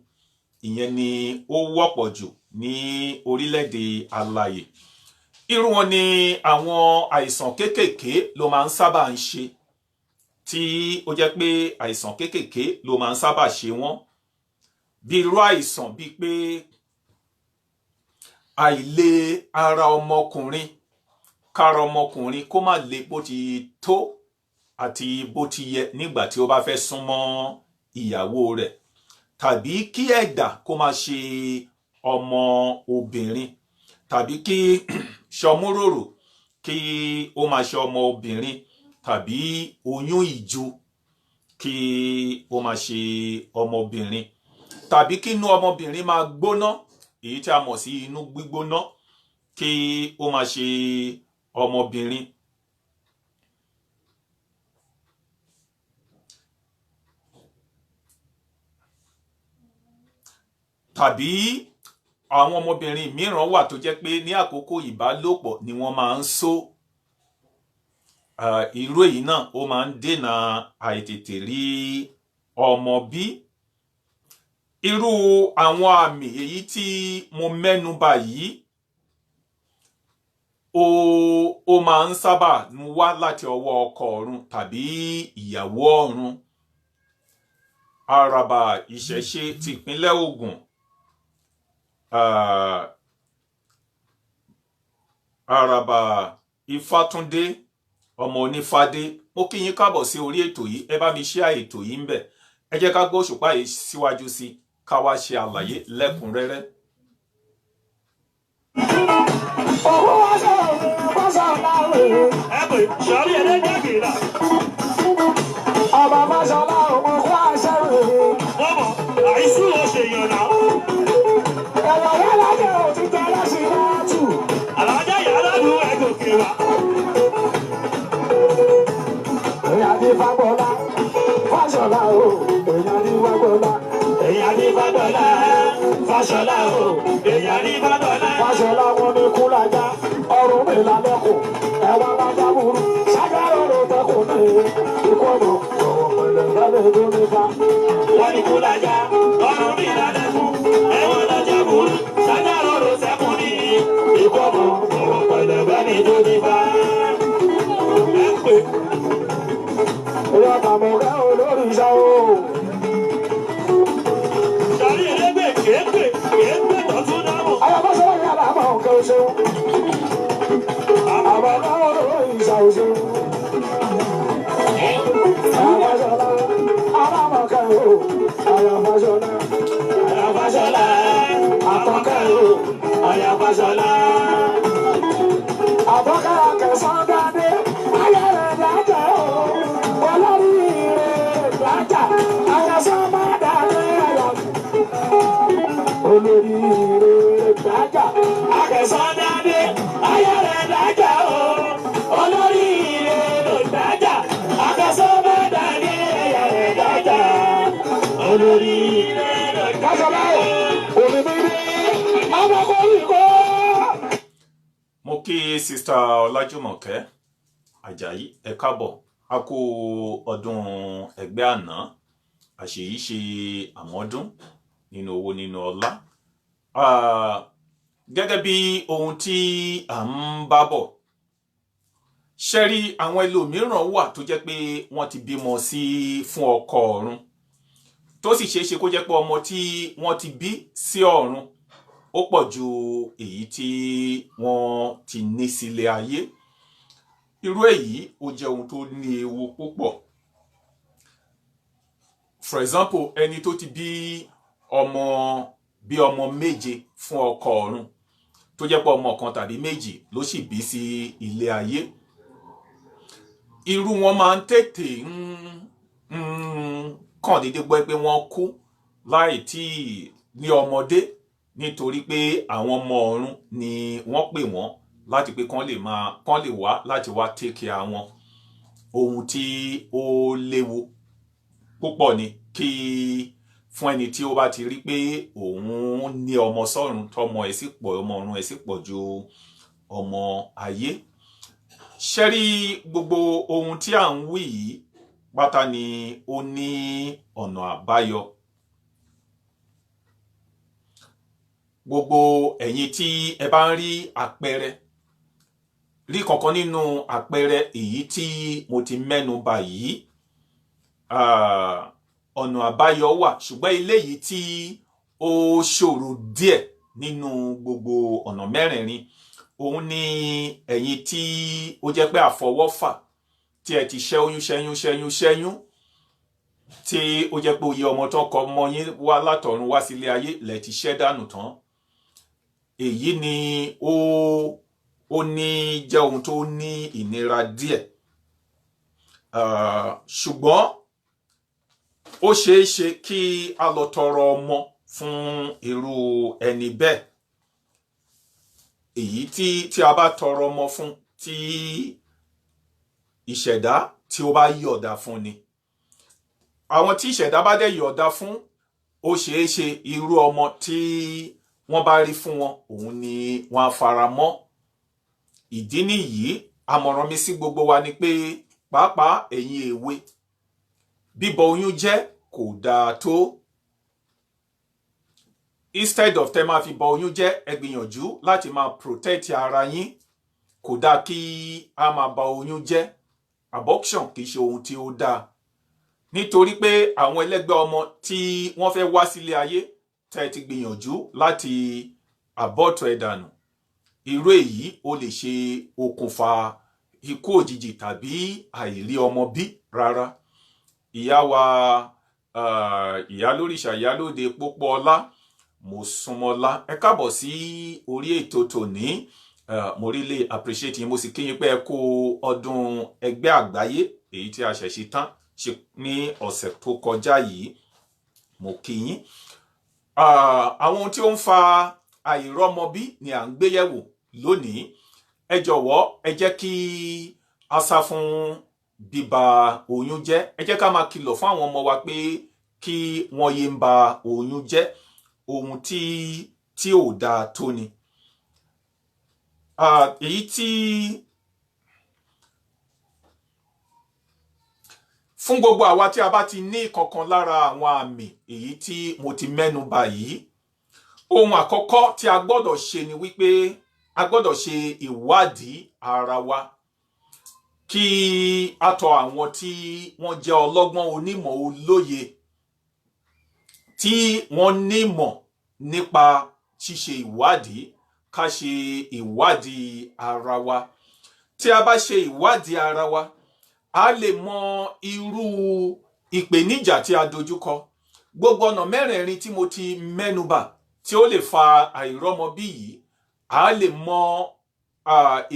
Ìyẹn ni ó wọ́pọ̀ jù ní orílẹ̀-èdè alààyè. Irú wọn ni àwọn àìsàn kéékèèké ló máa ń sábà ń ṣe, tí ó jẹ́ pé àìsàn kéékèèké ló máa ń sábà ṣe wọ́n. Bí irú àìsàn bíi pé àìlè ara ọmọkùnrin, kára ọmọkùnrin kó má le bó ti tó àti bó ti yẹ nígbà tí ó bá fẹ́ súnmọ́ ìyàwó rẹ̀, tàbí kí ẹ̀dà kó máa ṣe ọmọ obìnrin, tàbí kí ṣọmúròrò kí ó máa ṣe ọmọ obìnrin, tàbí oyún ìju kí ó máa ṣe ọmọbìnrin, tàbí kí inú ọmọbìnrin máa gbóná, èyí tí a mọ̀ sí inú gbígbóná, kí ó máa ṣe ọmọbìnrin. Tàbí àwọn ọmọbìnrin mìíràn wà tó jẹ́ pé ní àkókò ìbálòpọ̀ ni wọ́n máa ń só. Irú èyí náà ó máa ń dènà àìtètè rí ọmọ bí. Irú àwọn àmì èyí tí mo mẹ́nu bà yìí, ó máa ń sábà wá láti ọwọ́ ọkọ ọ̀run tàbí ìyàwó ọ̀run. Àràbà ìṣẹ̀ṣe ti ìpínlẹ̀ Ògùn, àràbà Ifátúndé ọmọ onífádé, mo kí yín káàbọ̀ sí orí ètò yìí. Ẹ bá mi share ètò yìí ń bẹ̀. Ẹ jẹ́ ká gbọ́ òṣùpá yìí síwájú sí, ká wá ṣe àlàyé lẹ́kùnrẹ́rẹ́. Owó aṣọ bọ́sà láwé. Egbe, sọ̀rí ẹ̀rẹ́ jágìrà. Ọba Fáṣọlá òun kó àṣẹ rèé. Wọ́n mọ̀, àìsí ò ṣèyàn náà. Ẹ̀rọ yẹn lájẹ̀ òtítọ́ lọ́sìn láàtù. Àlàájá yàrá lu ẹ̀gòkè wa. Èèyàn ní Fágbọ́lá, Fáṣọlá o, èèyàn ní Fágbọ́lá. Èèyàn ní Fágbọ́lá, Fáṣọlá o, èèyàn ní Fágbọ́lá. Fáṣọlá wọn ní Kúlájà, ọrùn mi lálẹ́kùn, ẹ̀wà lájà burú, ṣáájú ọ̀rọ̀ tẹkùn ní ikú ọ̀nà ọ̀wọ̀. tó nípa. Wọ́n ní kú lájà, ọ̀run mi lálẹ́ fún. Ẹ̀wọ̀n lọ́jà burú, sájà lọ́rọ̀ sẹ́kùn ní. Ìkọ́mọ, ọ̀rọ̀ pẹ̀lẹ́bẹ́ ni tó nípa. Ẹ pè. Ìyá Tàmọ̀kẹ́ olóríṣà o. Sàrí Ẹgbẹ́ kéèpè tọ́tún dámọ̀. Ayọ̀bọ́sọ̀rọ̀ yà lábọ̀ òkè òṣèlú. Àbọ̀dá olóríṣà òṣèlú. Ayọ̀bọ́sọ̀lá alámọ̀kẹ́ o. Ayọ̀bọ́sọ̀lá Àtọ́kẹ́ o, Ayọ̀bọ́sọ̀lá. àbọ̀kẹ́ akẹ́sán dáadé. Ayẹ̀rẹ̀ dájẹ́ o. Olóríire dájà. Akẹ́sán má dáadé ayọ̀. Olóríire dájà. Akẹ́sán dáadé, ayẹ̀rẹ̀ dájà o. Olóríire ló dájà. Akẹ́sán má dáadé, ayẹ̀rẹ̀ dájà. Olóríire ló dájà. Kásọ̀lá o. Òmìnirí ọmọkùnrin kò. Mo kí sista Ọlájùmọ̀kẹ́ Àjàyí ẹ káàbọ̀ a kú ọdún ẹgbẹ́ àná àṣèyí ṣe àmọ́dún nínú owó nínú ọlá. Gẹ́gẹ́ bí ohun tí à ń bá bọ̀, ṣẹ́rí àwọn ẹlòmíràn wà tó jẹ́ pé wọ́n ti bímọ sí fún ọkọ ọ̀run tó sì ṣeéṣe kó jẹ́ pé ọmọ tí wọ́n ti bí sí ọ̀run ó pọ̀ ju èyí tí wọ́n ti ní sílé ayé. Irú èyí ó jẹ́ ohun tó ní ewu púpọ̀. For example, ẹni tó ti bí ọmọ méje fún ọkọ ọ̀run tó jẹ́ pé ọmọ kan tàbí méjì ló sì bí sí ilé ayé. Irú wọn máa ń tètè kàn déédéé gbọ́ pé wọ́n kú láì tí ní ọmọdé nítorí pé àwọn ọmọ ọ̀run ni wọ́n pè wọ́n láti pé kán lè wá láti wá take care wọn. Ohun tí ó léwu púpọ̀ ni kí fún ẹni tí ó bá ti rí pé òun ní ọmọ sọ́run tọmọ ẹ̀ sì pọ̀ ọmọ ọ̀run ẹ̀ sì pọ̀ ju ọmọ ayé. Ṣẹ́rí gbogbo ohun tí à ń wí yìí pátá ni ó ní ọ̀nà àbáyọ. Gbogbo ẹ̀yin tí ẹ bá ń rí àpẹẹrẹ rí kankan nínú àpẹẹrẹ èyí tí mo ti mẹ́nu bà yìí, ọ̀nà àbáyọ wà, ṣùgbọ́n eléyìí tí ó ṣòro díẹ̀ nínú gbogbo ọ̀nà mẹ́rẹ̀ẹ̀rin òun ni ẹ̀yin tí ó jẹ́ pé àfọwọ́fà tí ẹ ti ṣẹ́yún tí ó jẹ́ pé oyè ọmọ tán kọ mọ́ yín wá látọ̀run wá sílé ayé lẹ̀ ti ṣẹ́ dànù tán. Èyí ni ó ní jẹ́ ohun tó ní ìnira díẹ̀, ṣùgbọ́n ó ṣeé ṣe kí a lọ tọrọ ọmọ fún irú ẹni bẹ́ẹ̀. Èyí tí a bá tọrọ ọmọ fún tí ìṣẹ̀dá tí ó bá yọ̀ọ̀da fún ni. Àwọn tí ìṣẹ̀dá bá dẹ̀ yọ̀ọ̀da fún, ó ṣeé ṣe irú ọmọ tí wọ́n bá rí fún wọn òun ni wọ́n á fara mọ́. Ìdí nìyí àmọ̀ràn mi sí gbogbo wa ni pé pàápàá ẹ̀yin èwe, bíbọ oyún jẹ́ kò dáa tó. Instead of tẹ́ máa fi bọ oyún jẹ́, ẹ gbìyànjú láti máa protect ara yín. Kò dáa kí a máa bọ oyún jẹ́. Abortion kìí ṣe ohun tí ó dáa, nítorí pé àwọn ẹlẹ́gbẹ́ ọmọ tí wọ́n fẹ́ wá sílé ayé tẹ́ ti gbìyànjú láti abort ẹ̀ dànù. Irú èyí ó lè ṣe okùnfà ikú òjijì tàbí àìrí ọmọ bí rárá. Ìyá wa ìyálórìṣà ìyálóde pópó ọlá Mọ́súnmọ́lá, ẹ káàbọ̀ sí orí ètò tòní. Mo really appreciate yín, mo sì kí yín pé ẹ kú ọdún ẹgbẹ́ àgbáyé èyí tí a ṣẹ̀ṣẹ̀ tán ṣe ní ọ̀sẹ̀ tó kọjá yìí. Mo kí yín. Àwọn ohun tí ó ń fa àìrọ́mọbí ni à ń gbé yẹ̀wò lónìí. Ẹ jọ̀wọ́ ẹ jẹ́ kí a sá fún bíba oyún jẹ́. Ẹ jẹ́ ká máa kìlọ̀ fún àwọn ọmọ wa pé kí wọ́n yé ń ba oyún jẹ́. Ohun tí ò dáa tó ni. Èyí fún gbogbo àwa tí a bá ti ní ìkankan lára àwọn àmì èyí tí mo ti mẹ́nu bà yìí, ohun àkọ́kọ́ tí a gbọ́dọ̀ ṣe ni wípé a gbọ́dọ̀ ṣe ìwádìí ara wa kí a tọ̀ àwọn tí wọ́n jẹ́ ọlọ́gbọ́n onímọ̀ olóye tí wọ́n nímọ̀ nípa ṣíṣe ìwádìí, ká ṣe ìwádìí ara wa. Tí a bá ṣe ìwádìí ara wa, a lè mọ irú ìpèníjà tí a dojúkọ. Gbogbo ọ̀nà mẹ́rẹ̀ẹ̀rin tí mo ti mẹ́nubà tí ó lè fa àìrọ́mọbí yìí, a lè mọ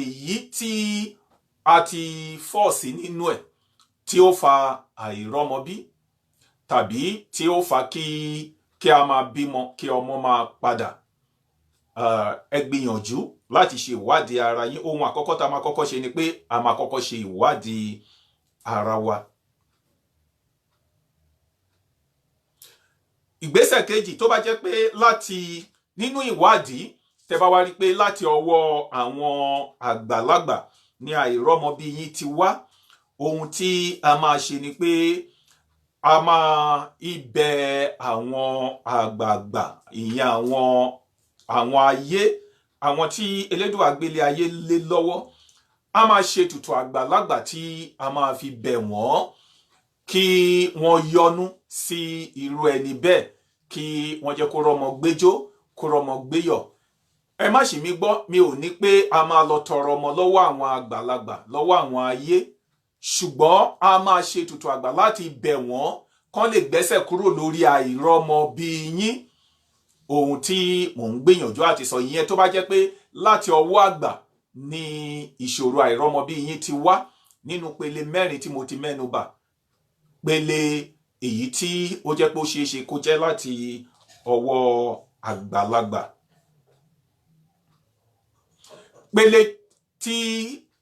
èyí tí a ti fọ́ sí nínú ẹ̀ tí ó fa àìrọ́mọbí, tàbí tí ó fa kí a máa bímọ, kí ọmọ máa padà. Ẹ gbìyànjú láti ṣe ìwádìí ara yín. Ohun àkọ́kọ́ tá a máa kọ́kọ́ ṣe ni pé a máa kọ́kọ́ ṣe ìwádìí ara wa. Ìgbésẹ̀ kejì tó bá jẹ́ pé láti nínú ìwádìí tẹ́ bá wá rí pé láti ọwọ́ àwọn àgbàlagbà ní àìrọ́mọbí yín ti wá, ohun tí a máa ṣe ni pé a máa ibẹ̀ àwọn àgbààgbà, ìyẹn àwọn ayé, àwọn tí Elédùà gbélé ayé lé lọ́wọ́. A máa ṣe ètùtù àgbàlagbà tí a máa fi bẹ̀ wọ́n kí wọ́n yọ́nú sí irú ẹni bẹ́ẹ̀, kí wọ́n jẹ́ kó rọ́mọ gbéjó, kó rọ́mọ gbéyọ̀. Ẹ má ṣì mí gbọ́, mi ò ní pé a máa lọ tọrọ ọmọ lọ́wọ́ àwọn àgbàlagbà, lọ́wọ́ àwọn ayé, ṣùgbọ́n a máa ṣe ètùtù àgbà láti bẹ̀ wọ́n kán lè gbẹ́sẹ̀ kúrò lórí àìrọ́mọbí yín. Ohun tí mò ń gbìyànjú àti sọ yẹn tó bá jẹ́ pé láti ọwọ́ àgbà ni ìṣòro àìrọ́mọbí yín ti wá nínú pele mẹ́rin tí mo ti mẹ́nu bà. Pele èyí tí ó jẹ́ pé ó ṣeé ṣe kó jẹ́ láti ọwọ́ àgbàlagbà. Pele tí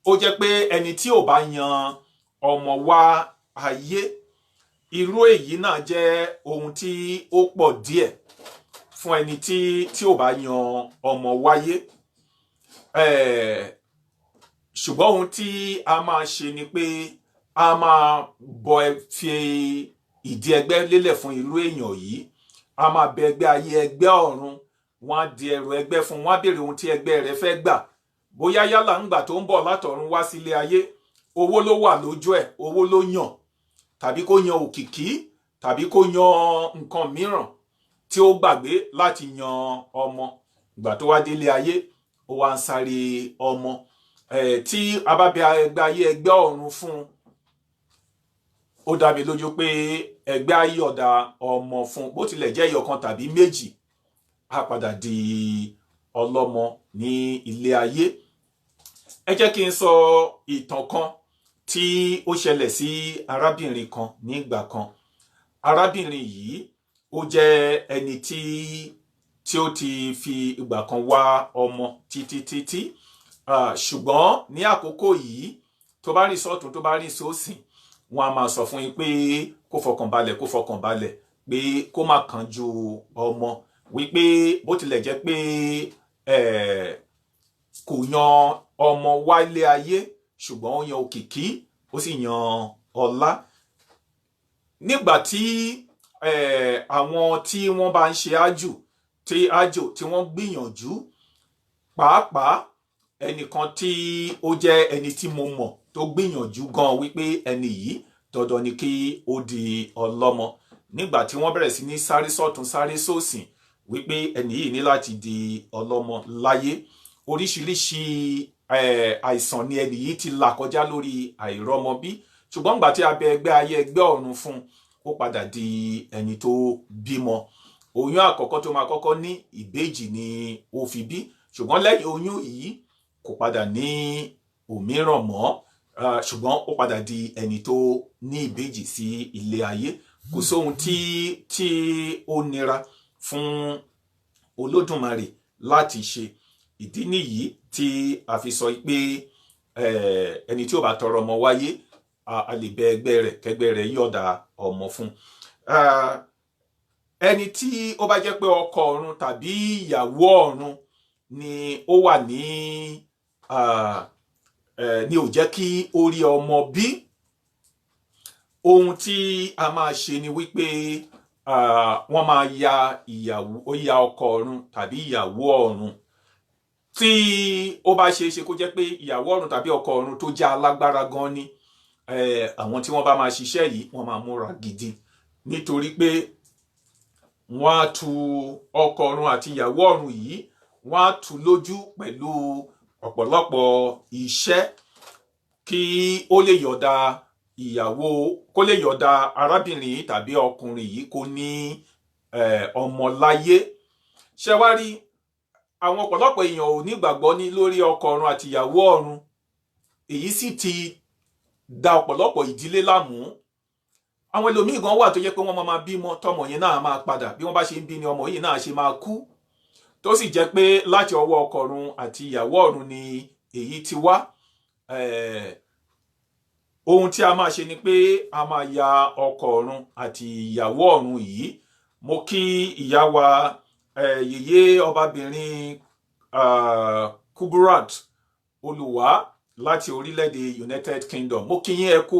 ó jẹ́ pé ẹni tí ò bá yan ọmọ wá ayé, irú èyí náà jẹ́ ohun tí ó pọ̀ díẹ̀ fún ẹni tí ò bá yan ọmọ wáyé. Ṣùgbọ́n ohun tí a máa ṣe ni pé a máa fi ìdí ẹgbẹ́ lélẹ̀ fún irú èèyàn yìí. A máa bẹ ẹgbẹ́ ayé, ẹgbẹ́ ọ̀run, wọ́n á di ẹrù ẹgbẹ́ fún, wọ́n á béèrè ohun tí ẹgbẹ́ rẹ̀ fẹ́ gbà. Bóyá yálà ńgbà tó ń bọ̀ látọ̀run wá sílé ayé, owó ló wà lójú ẹ̀, owó ló yàn, tàbí kó yan òkìkí, tàbí kó yan nǹkan mìíràn tí ó gbàgbé láti yan ọmọ. Ìgbà tó wá délé ayé, ó wá ń sáré ọmọ. Tí a bá bẹ ẹgbẹ́ ayé, ẹgbẹ́ ọ̀run fún, ó dá mi lójú pé ẹgbẹ́ ayé ọ̀dà ọmọ fún, bó tilẹ̀ jẹ́ ẹyọkan tàbí méjì, á padà di ọlọ́mọ ní ilé ayé. Ẹ jẹ́ kí n sọ ìtàn kan tí ó ṣẹlẹ̀ sí arábìnrin kan ní ìgbà kan. Arábìnrin yìí ó jẹ́ ẹni tí ó ti fi ìgbà kan wá ọmọ títí, ṣùgbọ́n ní àkókò yìí tó bá rìn sọ́tún tó bá rìn sósìn, wọ́n á máa sọ fún yín pé kó fọkàn balẹ̀ pé kó má kánjú ọmọ, wípé bó tilẹ̀ jẹ́ pé kò yan ọmọ wálé ayé, ṣùgbọ́n ó yan òkìkí, ó sì yan ọlá. Nígbà tí àwọn tí wọ́n bá ń ṣe àjò tí wọ́n gbìyànjú, pàápàá ẹnìkan tí ó jẹ́ ẹni tí mo mọ̀ tó gbìyànjú gan wípé ẹni yìí dandan ni kí ó di ọlọ́mọ. Nígbà tí wọ́n bẹ̀rẹ̀ sí ní sáré sọ́tún sáré sósìn wípé ẹni yìí ní láti di ọlọ́mọ láyé, oríṣiríṣi àìsàn ni ẹni yìí ti là kọjá lórí àìrọ́mọbí, ṣùgbọ́n nígbà tí a bẹ ẹgbẹ́ ayé, ẹgbẹ́ ọ̀run fún, ó padà di ẹni tó bímọ. Oyún àkọ́kọ́ tó máa kọ́kọ́ ní, ìbejì ni ó fi bí, ṣùgbọ́n lẹ́yìn oyún yìí kò padà ní òmíràn mọ́, ṣùgbọ́n ó padà di ẹni tó ní ìbejì sí ilé ayé. Kò sóhun tí ó nira fún Olódùmarè láti ṣe. Ìdí nìyí tí a fi sọ pé ẹni tí ó bá tọrọ ọmọ wáyé, a lè bẹ ẹgbẹ́ rẹ̀ kẹgbẹ́ rẹ̀ yọ̀ọ̀da ọmọ fún. Ẹni tí ó bá jẹ́ pé ọkọ ọ̀run tàbí ìyàwó ọ̀run ni ó wà ní ò jẹ́ kí ó rí ọmọ bí, ohun tí a máa ṣe ni wípé wọ́n máa ya ìyàwó ó ya ọkọ ọ̀run tàbí ìyàwó ọ̀run tí ó bá ṣe é ṣe kó jẹ́ pé ìyàwó ọ̀run tàbí ọkọ ọ̀run tó já alágbára gan ni àwọn tí wọ́n bá máa ṣiṣẹ́ yìí wọ́n máa múra gidi nítorí pé wọ́n á tu ọkọ ọ̀run àti ìyàwó ọ̀run yìí wọ́n á tu lójú pẹ̀lú ọ̀pọ̀lọpọ̀ iṣẹ́ kí ó lè yọ̀dá ìyàwó kó lè yọ̀dá arábìnrin tàbí ọkùnrin yìí kó ní ọmọ láyé. ṣé wá rí àwọn ọ̀pọ̀lọpọ̀ èèyàn ò ní ìgbàgbọ́ ní lórí ọkọ ọ̀run àti ìyàwó ọ̀run èyí sì ti da ọ̀pọ̀lọpọ̀ ìdílé láàmú. àwọn ẹlòmíì gan wà tó jẹ́ pé wọ́n máa bímọ tọmọ yẹn náà máa padà bí wọ́n bá ṣe ń bí ni ọmọ yìí náà ṣe máa kú tó sì jẹ́ pé láti ọwọ́ ọkọ ọ̀run àti ìyàwó ọ̀run ni èyí ti wá. ohun tí a máa ṣe ni pé a máa ya ọkọ ọ̀run àti ìyàwó ọ̀run yìí. mo kí ìyá wa yèyé ọbabìnrin Kuburat Olùwà láti orílẹ̀-èdè United Kingdom. mo kí yín ẹ kú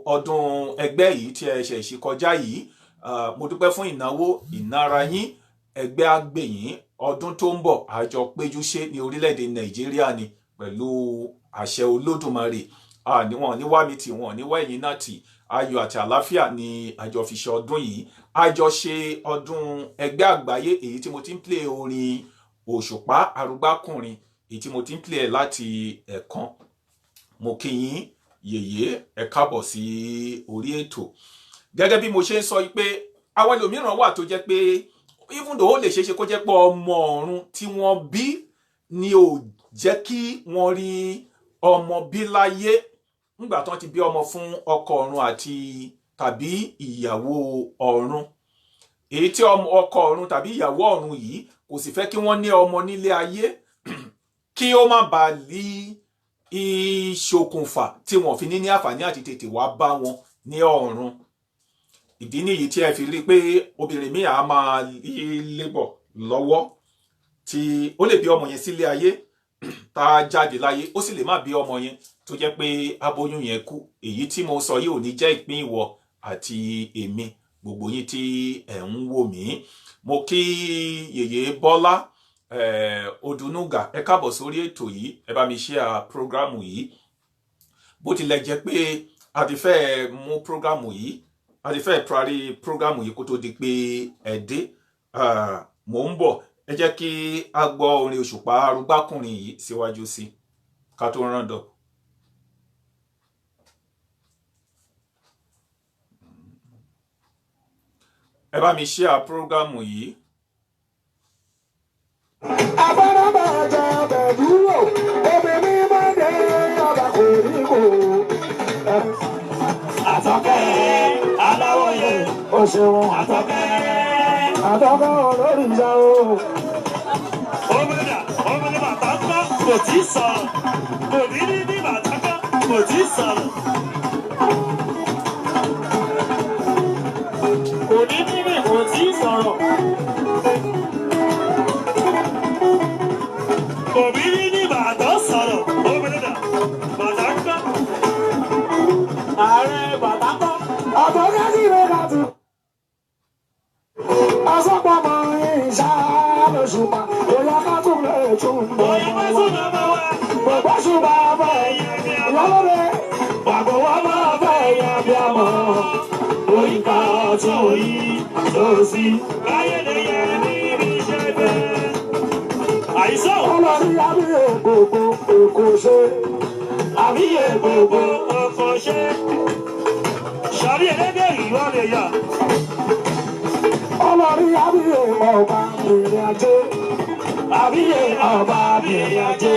ọdún ẹgbẹ́ yìí tí ẹ ṣẹ̀ ṣe kọjá yìí. mo dúpẹ́ fún ìnáwó ìnára yín ẹgbẹ́ àgbẹ̀yìn ọdún tó ń bọ̀ àjọ péjú ṣe ní orílẹ̀-èdè Nàìjíríà ni pẹ̀lú àṣẹ Olódùmarè. Wọ́n ní wá mi tì wọ́n ní wá ẹ̀yin náà tì ayọ̀ àti àlàáfíà ni àjọ fi ṣe ọdún yìí. àjọ ṣe ọdún ẹgbẹ́ àgbáyé èyí tí mo ti ń play orin òṣùpá arúgbákùnrin èyí tí mo ti ń play láti ẹ̀kan. mo kí yín yèyé ẹ káàbọ̀ sí orí ètò. gẹ́gẹ́ bí mo ṣe ń sọ pé àwọn ẹlòmíràn wà tó jẹ́ pé even though ó lè ṣeéṣe kó jẹ́ pé ọmọ ọ̀run tí wọ́n bí ni ò jẹ́ kí wọ́n rí ọmọ bí láyé nígbà tí wọ́n ti bí ọmọ fún ọkọ ọ̀run àti tàbí ìyàwó ọ̀run. èyí tí ọkọ ọ̀run tàbí ìyàwó ọ̀run yìí kò sì fẹ́ kí wọ́n ní ọmọ nílé ayé kí ó má bàa lè ìṣokùnfà tí wọ́n fi ní àǹfààní àti tètè wá bá wọn ní ọ̀run. ìdí nìyí tí ẹ fi rí pé obìnrin míì á máa lébọ̀ lọ́wọ́ tí ó lè bí ọmọ yẹn sílé ayé tá a jáde láyé ó sì lè má bí ọmọ yẹn tó jẹ́ pé aboyún yẹn kú. èyí tí mo sọ yìí ò ní jẹ́ ìpín ìwọ àti èmi gbogbo yín tí ẹ̀ ń wò mí. mo kí yèyé Bọ́lá Odùnúgà ẹ káàbọ̀ sórí ètò yìí ẹ bá mi share prógrámù yìí. bó tilẹ̀ jẹ́ pé a ti fẹ́ mú prógrámù yìí a ti fẹ́ parí prógrámù yìí kó tó di pé ẹ dé. mò ń bọ̀ ẹ jẹ́ kí a gbọ́ orin òṣùpá arúgbákùnrin yìí síwájú sí ká tó rán dọ̀. ẹ bá mi share prógrámù yìí. Abárábàjá bẹ̀dúrò, obìnrin máa dé ọba kò ní kò. Àtọ́kẹ́ aláwọ̀yé Ó ṣeun, àtọ́kẹ́. àtọ́kọ́ olórí ìjà o. Obìnrin bàtà kọ́ kò tí sọ̀rọ̀. Kò ní bàtà kọ́ kò tí sọ̀rọ̀. Kò ní kò tí sọ̀rọ̀. Obìnrin ní bàtà sọ̀rọ̀. Obìnrin bàtà kọ́. Ààrẹ bàtà kọ́. Àtọ́kẹ́ sí rẹ̀ láti. Asọ́pọ̀ mọ ìṣá lóṣùpá, bóyá ká tún lè tún bọ̀ wá. Bàbá ṣùgbọ́n bá ìyálóde, bàbá wa máa fẹ́ ìyá bí a mọ̀. Oríkà ọ̀tún òyì tó sí. Láyé lè yẹ níbi iṣẹ́ bẹ́ẹ̀. Àìsàn Ọlọ́rí àbíyè gbogbo èkó ṣe. àbíyè gbogbo ọkọ̀ ṣe. Ṣàbí ẹlẹ́dẹ̀ ìlú ọ̀lẹ̀ yà. Ọlọ́rí àbíyè ọba ìrìn àjò. Àbíyè ọba bìrì ajé.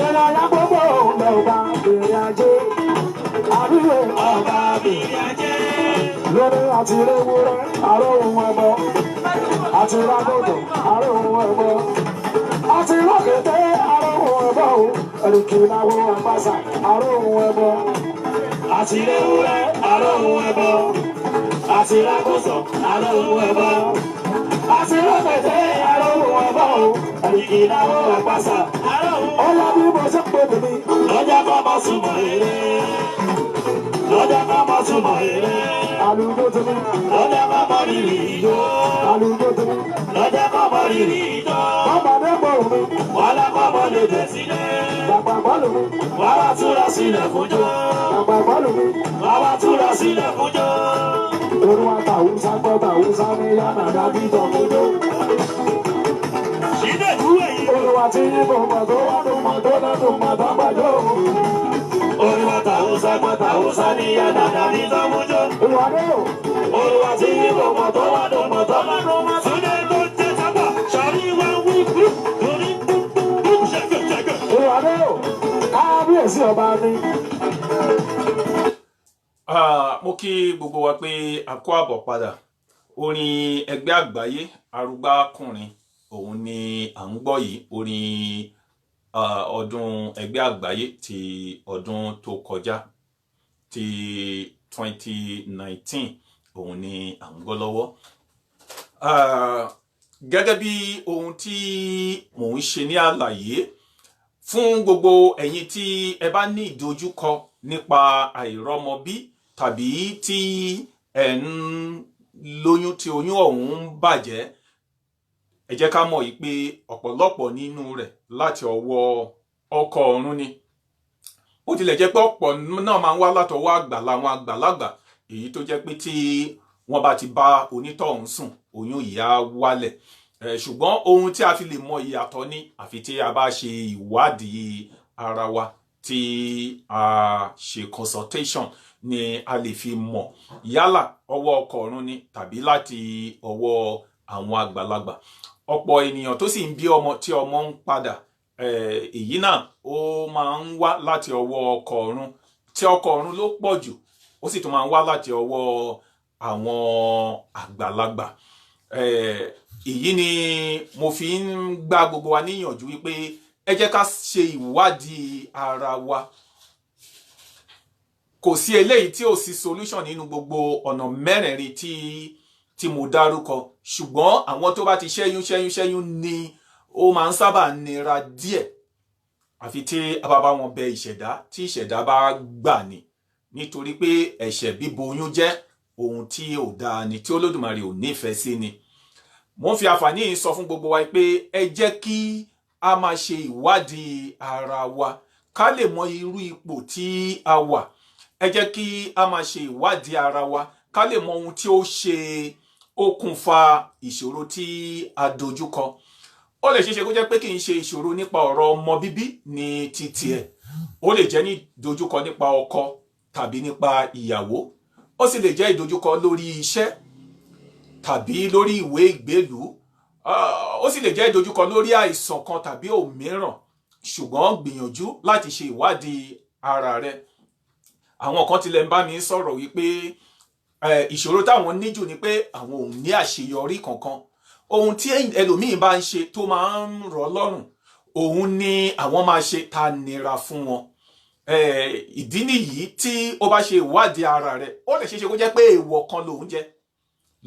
Ìrìnàjò gbogbo ọba ìrìn àjò. Àbíyè Ọba bìrì ajé. lórí àti ewúrẹ́ àrò ohun ẹbọ. Àti rágòdò àrò ohun ẹbọ. Àti rákèté àrò ohun ẹbọ o. Ẹ̀rìkì ìnáwó àgbàsà àrò ohun ẹbọ. Àti ewúrẹ́ àlóhùn ẹbọ. Àti lágùsọ̀ àlóhùn ẹbọ. Àti rákèté àrò ohun ẹbọ o. Ẹ̀rìkì ìnáwó àpàṣà àlóhùn. Ọlá bí mo ṣe ń pè mí. lọ́jọ́ kọ́ máa súnmọ́ eré. lọ́jọ́ kọ́ máa súnmọ́ eré. Àlùjọ ti mi. lọ́jọ́ kọ́ mọ rírì ijó. Àlùjọ ti mi. lọ́jọ́ kọ́ mọ rírì ijó. Bọ́mọdé gbòòrò mi. wàhálà kọ́ mọ lè tẹ̀ sílẹ̀. Dàgbà bọ́ọ̀lù mi. wàhálà túra sílẹ̀ fúnjó. Dàgbà bọ́ọ̀lù mi. wàhálà túra sílẹ̀ fúnjó. Olúwa tàwùsá gbọ́ tàwùsá ní yánà dábí tọ̀kúndó. sílẹ̀ dúró yìí. Olúwa ti yí bọ̀mọ̀ tó wá tó mọ̀ tó lẹ́nu mọ̀ tó gbàjọ́. Olúwa tàwùsá gbọ́ tàwùsá ní yàrá dàbí tọ́mújó. Olúwa dé o. Olúwa ti yí bọ̀mọ̀ tó wá tó mọ̀ tó lẹ́nu mọ̀. Súlẹ̀ tó jẹ́ sábà sọ̀rí wá wí kú. Torí kú ṣẹ́gẹ̀ṣẹ́gẹ̀. Olúwa dé o. Kábíyèsí ọba ni. Mo kí gbogbo wa pé a kó àbọ̀ padà. Orin ẹgbẹ́ àgbáyé arúgbákùnrin òun ni à ń gbọ́ yìí. Orin ọdún ẹgbẹ́ àgbáyé ti ọdún tó kọjá ti 2019 òun ni à ń gbọ́ lọ́wọ́. Gẹ́gẹ́ bí ohun tí mò ń ṣe ní àlàyé fún gbogbo ẹ̀yin tí ẹ bá ní ìdojúkọ nípa àìrọ́mọbí tàbí tí ẹ ń lóyún tí oyún ọ̀hún ń bàjẹ́, ẹ jẹ́ ká mọ̀ yìí pé ọ̀pọ̀lọpọ̀ nínú rẹ̀ láti ọwọ́ ọkọ ọ̀run ni. Ó tilẹ̀ jẹ́ pé ọ̀pọ̀ náà máa ń wá látọwọ́ àwọn àgbàlagbà èyí tó jẹ́ pé tí wọ́n bá ti bá onítọ̀hún sùn oyún yìí á wálẹ̀. Ṣùgbọ́n ohun tí a fi lè mọ ìyàtọ̀ ní àfi tí a bá ṣe ìwádìí ara wa tí a ṣe consultation ni a lè fi mọ̀ yálà ọwọ́ ọkọ ọ̀run ni tàbí láti ọwọ́ àwọn àgbàlagbà. Ọ̀pọ̀ ènìyàn tó sì ń bí ọmọ tí ọmọ ń padà èyí náà ó máa ń wá láti ọwọ́ ọkọ ọ̀run tí ọkọ ọ̀run ló pọ̀ jù, ó sì tún máa ń wá láti ọwọ́ àwọn àgbàlagbà. Èyí ni mo fi ń gbà gbogbo wa níyànjú wípé ẹ jẹ́ ká ṣe ìwádìí ara wa. Kò sí eléyìí tí ò sí solution nínú gbogbo ọ̀nà mẹ́rẹ̀ẹ̀rin tí mo dárúkọ, ṣùgbọ́n àwọn tó bá ti ṣẹ́yún ni ó máa ń sábà nira díẹ̀ àfi tí a bá wọn bẹ ìṣẹ̀dá tí ìṣẹ̀dá bá gbà ní, nítorí pé ẹ̀ṣẹ̀ bíbo oyún jẹ́ ohun tí ò dáa ni tí Olódùmarè ò nífẹ̀ẹ́ sí ni. Mo ń fi àǹfààní yìí sọ fún gbogbo wa pé ẹ jẹ́ kí a máa ṣe ìwádìí ara wa ká lè mọ irú ipò tí a wà. Ẹ jẹ́ kí a máa ṣe ìwádìí ara wa ká lè mọ ohun tí ó ṣe okùnfà ìṣòro tí a dojúkọ. Ó lè ṣeéṣe kó jẹ́ pé kì í ṣe ìṣòro nípa ọ̀rọ̀ ọmọ bíbí ní títí ẹ̀. Ó lè jẹ́ ní ìdojúkọ nípa ọkọ tàbí nípa ìyàwó. Ó sì lè jẹ́ ìdojúkọ lórí iṣẹ́ tàbí lórí ìwé ìgbélú. Ó sì lè jẹ́ ìdojúkọ lórí àìsàn kan tàbí òmíràn. Ṣùgbọ́n gbìyànjú láti ṣe ìwádìí ara rẹ. Àwọn kan tilẹ̀ ń bá mi sọ̀rọ̀ wípé ìṣòro táwọn níjù ni pé àwọn ò ní àṣeyọrí kankan. Ohun tí ẹlòmíín bá ń ṣe tó máa ń rọ̀ lọ́rùn òun ni àwọn máa ṣe ta nira fún wọn. Ìdí nìyí tí ó bá ṣe ìwádìí ara rẹ, ó lè ṣeéṣe kó jẹ́ pé èèwọ̀ kan lòun jẹ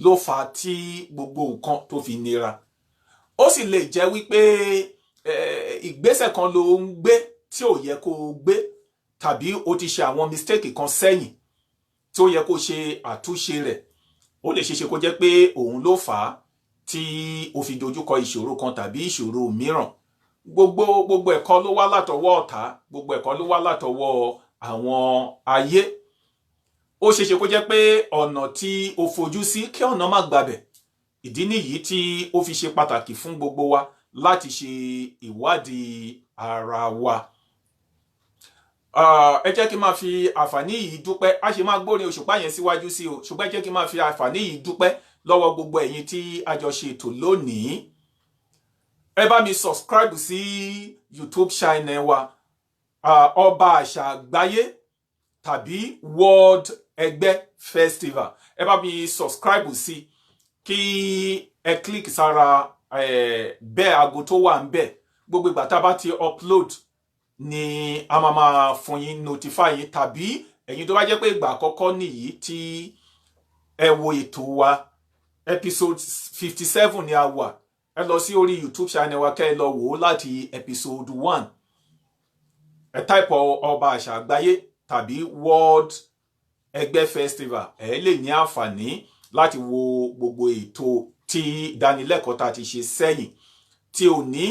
ló fà tí gbogbo nǹkan tó fi nira. Ó sì lè jẹ́ wípé ìgbésẹ̀ kan ló ń gbé tí ò yẹ kó gbé, tàbí ó ti ṣe àwọn mistake kan sẹ́yìn tí ó yẹ kó ṣe àtúnṣe rẹ̀. Ó lè ṣeéṣe kó jẹ́ pé òun ló fà á tí ó fi dojúkọ ìṣòro kan tàbí ìṣòro mìíràn. Gbogbo ẹ̀kọ́ ló wá látọwọ́ ọ̀tá, gbogbo ẹ̀kọ́ ló wá látọwọ́ àwọn ayé. Ó ṣeéṣe kó jẹ́ pé ọ̀nà tí o fojú sí kí ọ̀nà má gbabẹ̀. Ìdí nìyí tí ó fi ṣe pàtàkì fún gbogbo wa láti ṣe ìwádìí ara wa. Ẹ jẹ́ kí n máa fi àǹfààní yìí dúpẹ́. A ṣe máa gbórin òṣùpá yẹn síwájú sí o, ṣùgbọ́n ẹ jẹ́ kí n máa fi àǹfààní yìí dúpẹ́ lọ́wọ́ gbogbo ẹ̀yin tí a jọ ṣe ètò lónìí. Ẹ bá mi subscribe sí YouTube channel wa Ọba Àṣà Àgbáyé tàbí World Egbe Festival. Ẹ bá mi subscribe sí kí ẹ click sára bẹ́ẹ̀ aago tó wà ń bẹ̀. Gbogbo ìgbà tá a bá ti upload ni a máa fún yín notify yín, tàbí ẹ̀yin tó bá jẹ́ pé ìgbà àkọ́kọ́ nìyí tí ẹ wo ètò wa episode 57 ni a wà. Ẹ lọ sí orí YouTube channel wa kẹ́ ẹ lọ wò ó láti episode 1. type ọba àṣà àgbáyé tàbí World Egbe Festival ẹ lè ní àǹfààní láti wo gbogbo ètò tí ìdánilẹ́kọ̀ọ́ tá ti ṣe sẹ́yìn. Tí ò ní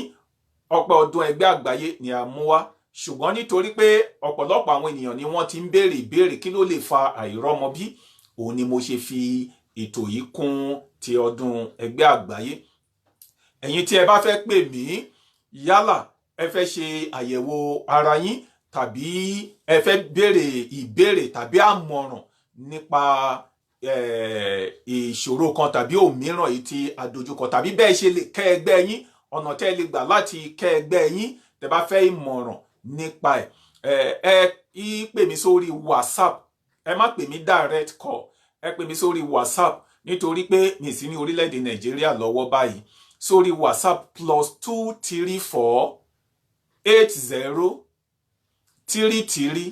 ọpẹ́ ọdún ẹgbẹ́ àgbáyé ni a mú wá, ṣùgbọ́n nítorí pé ọ̀pọ̀lọpọ̀ àwọn ènìyàn ni wọ́n ti ń béèrè ìbéèrè kí ló lè fa àìrọ́mọbí, òun ni mo ṣe fi ètò yìí kún ti ọdún ẹgbẹ́ àgbáyé. Ẹ̀yin tí ẹ bá fẹ́ pè mí, yálà ẹ fẹ́ ṣe àyẹ̀wò ara yín tàbí ẹ fẹ́ béèrè ìbéèrè tàbí àmọ̀ràn nípa ìṣòro kan tàbí òmíràn yìí tí a dojúkọ, tàbí bẹ́ẹ̀ ṣe lè kẹ́ ẹgbẹ́ yín, ọ̀nà tẹ́ lè gbà láti kẹ́ ẹgbẹ́ yín tẹ́ bá fẹ́ ìmọ̀ràn nípa ẹ pè mí sórí WhatsApp. Ẹ má pè mí direct call, ẹ pè mí sórí WhatsApp nítorí pé mi sí ní orílẹ̀-èdè Nàìjíríà lọ́wọ́ báyìí. Sórí WhatsApp +234 80 33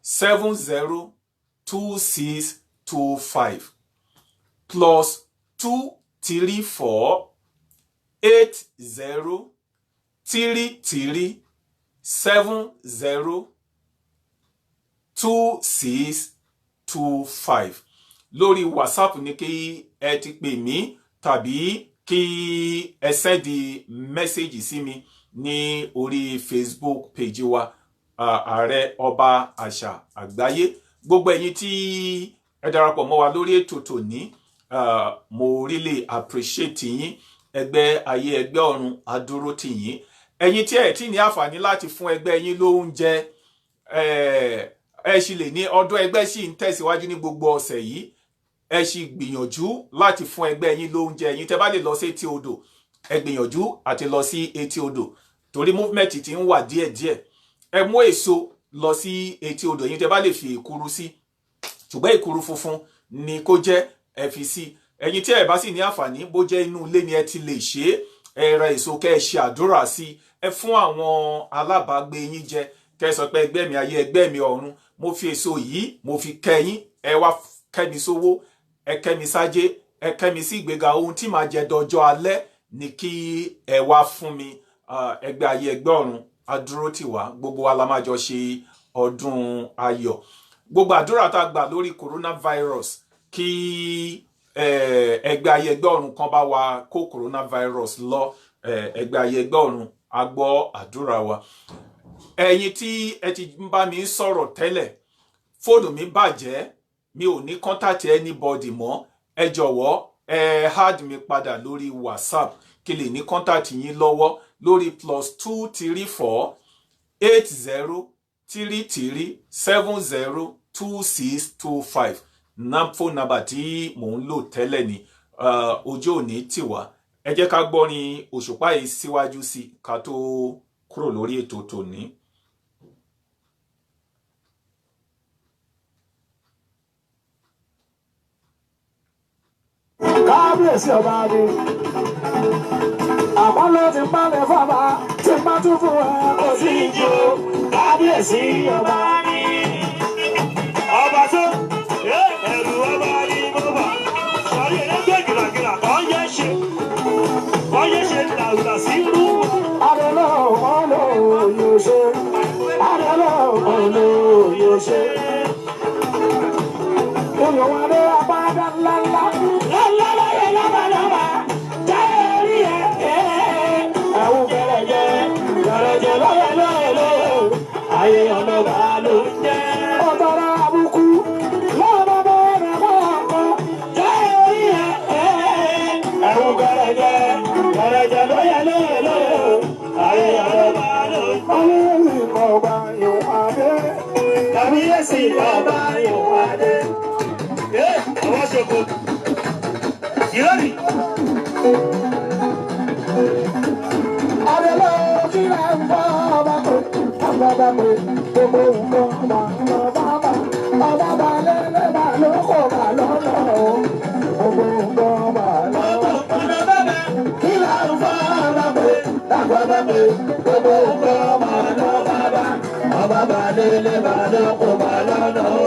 70 2625 +234 80 33 70 2625. Lórí WhatsApp ní kí ẹ ti pè mí tàbí kí ẹ sẹ́ndì mẹ́sẹ̀gì sí mi ní orí Facebook page wa Ààrẹ Ọba Àṣà Àgbáyé. Gbogbo ẹ̀yin tí ẹ darapọ̀ mọ́ wa lórí ètò tòní, mo really appreciate yín. Ẹgbẹ́ ayé ẹgbẹ́ ọ̀run adúró tì yín. Ẹ̀yin tí ẹ ti ní àǹfààní láti fún ẹgbẹ́ yín lóúnjẹ, ẹ sì lè ní ọdún ẹgbẹ́ sì ń tẹ̀síwájú ní gbogbo ọ̀sẹ̀ yìí. Ẹ sì gbìyànjú láti fún ẹgbẹ́ yín lóúnjẹ. Ẹ̀yin tẹ́ bá lè lọ sí etí odò, ẹ gbìyànjú àti lọ sí etí odò torí movement ti ń wà díẹ̀díẹ̀. Ẹ mú èso lọ sí etí odò. Ẹ̀yin tẹ́ bá lè fi èkuru sí, ṣùgbọ́n èkuru funfun ni kó jẹ́, ẹ fi sí. Ẹ̀yin tí ẹ bá sì ní àǹfààní, bó jẹ́ inú ilé ni ẹ ti lè ṣe, ẹ ra èso kẹ́ ẹ ṣe àdúrà sí, ẹ fún àwọn alábàágbé yín jẹ, kẹ́ ẹ sọ pé ẹgbẹ́ mi ayé ẹgbẹ́ mi ọ̀run, mo fi èso yìí mo fi kẹ́ yín, ẹ wá kẹ́ mi sówó, ẹ kẹ́ mi sájé, ẹ kẹ́ mi sí ìgbéga. Ohun tí màá jẹ dọjọ́ alẹ́ ni kí ẹ wá fún mi. Ẹgbẹ́ ayé ẹgbẹ́ ọ̀run adúró tì wá, gbogbo wa la máa jọ ṣe ọdún ayọ̀. Gbogbo àdúrà tá a gbà lórí coronavirus, kí ẹgbẹ́ ayé ẹgbẹ́ ọ̀run kan bá wa kó coronavirus lọ. Ẹgbẹ́ ayé ẹgbẹ́ ọ̀run a gbọ́ àdúrà wa. Ẹ̀yin tí ẹ ti ń bá mi sọ̀rọ̀ tẹ́lẹ̀, fóònù mi bàjẹ́, mi ò ní contact anybody mọ́, ẹ jọ̀wọ́ ẹ add mi padà lórí WhatsApp kí lè ní contact yín lọ́wọ́ lórí +234 80 33 70 2625. Phone number tí mò ń lò tẹ́lẹ̀ ni. Ọjọ́ òní tì wá. Ẹ jẹ́ ká gbọ́rin òṣùpá yìí síwájú sí ká tó kúrò lórí ètò tòní. Kábíyèsí ọba ni àpọ́nlé ti bá lè fọ́ba tí bá tún fún ẹ kò sí ìjì o. Kábíyèsí ọba ni ọba tó ẹrù ọba ní bọ́bà sọrí ẹlẹgbẹ́ gìlàgìlà kan yẹ ṣe làwùlà sí irú. Adélò ọ̀nà yóò ṣe, Adélò ọ̀nà yóò ṣe. Olùwádé apáda ńláńlá lọ́lọ́lọ́yẹ lọ́mọlọ́mọ jáde rí ẹ̀. Ẹ̀wù gẹ̀rẹ̀jẹ̀ lọ́yẹ lọ́yẹ ayé ọlọ́ba ló ń jẹ́. Ọ̀tọ̀rọ̀ àbùkù lọ́mọdé rẹ̀ kọ̀ọ̀kan jáde rí ẹ̀. Ẹ̀wù gẹ̀rẹ̀jẹ̀ lọ́yẹ ayé ọlọ́ba ló ń jẹ́. Kábíyèsí ọba Yorùbá. Kábíyèsí ọba Yorùbá. Àwọn ṣòkò ìrọ́lì. Adélò kí lè ń bọ́ ọba pé ọba pé gbogbo nǹkan ọba bá lẹ́lẹ́ bá ló kò bá lọ́nà o. Gbogbo nǹkan bá lọ́nà. Kí lè ń bọ́ ọba pé ọba pé gbogbo nǹkan bá lọ́nà. Ọba bá lẹ́lẹ́ bá ló kò bá lọ́nà o.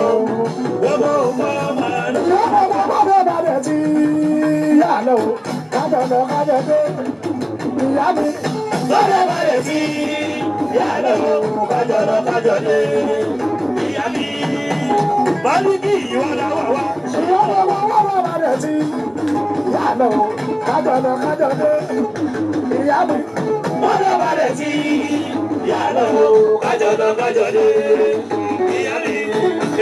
Gbogbo nǹkan bá lọ́nà. Tí yà lọ, kájọ lọ kájọ dé, ìyá mi. Lọ́dọ̀ bá lè fi yálẹ̀ o kájọ lọ kájọ dé. Ìyá mi Málíkì ìwọ làwà wá. Ìyá mi wọ́n bá rẹ̀ sí. Yálẹ̀ o kájọ lọ kájọ dé. Ìyá mi wọ́n lọ bá rẹ̀ sí. Yálẹ̀ o kájọ lọ kájọ dé. Ìyá mi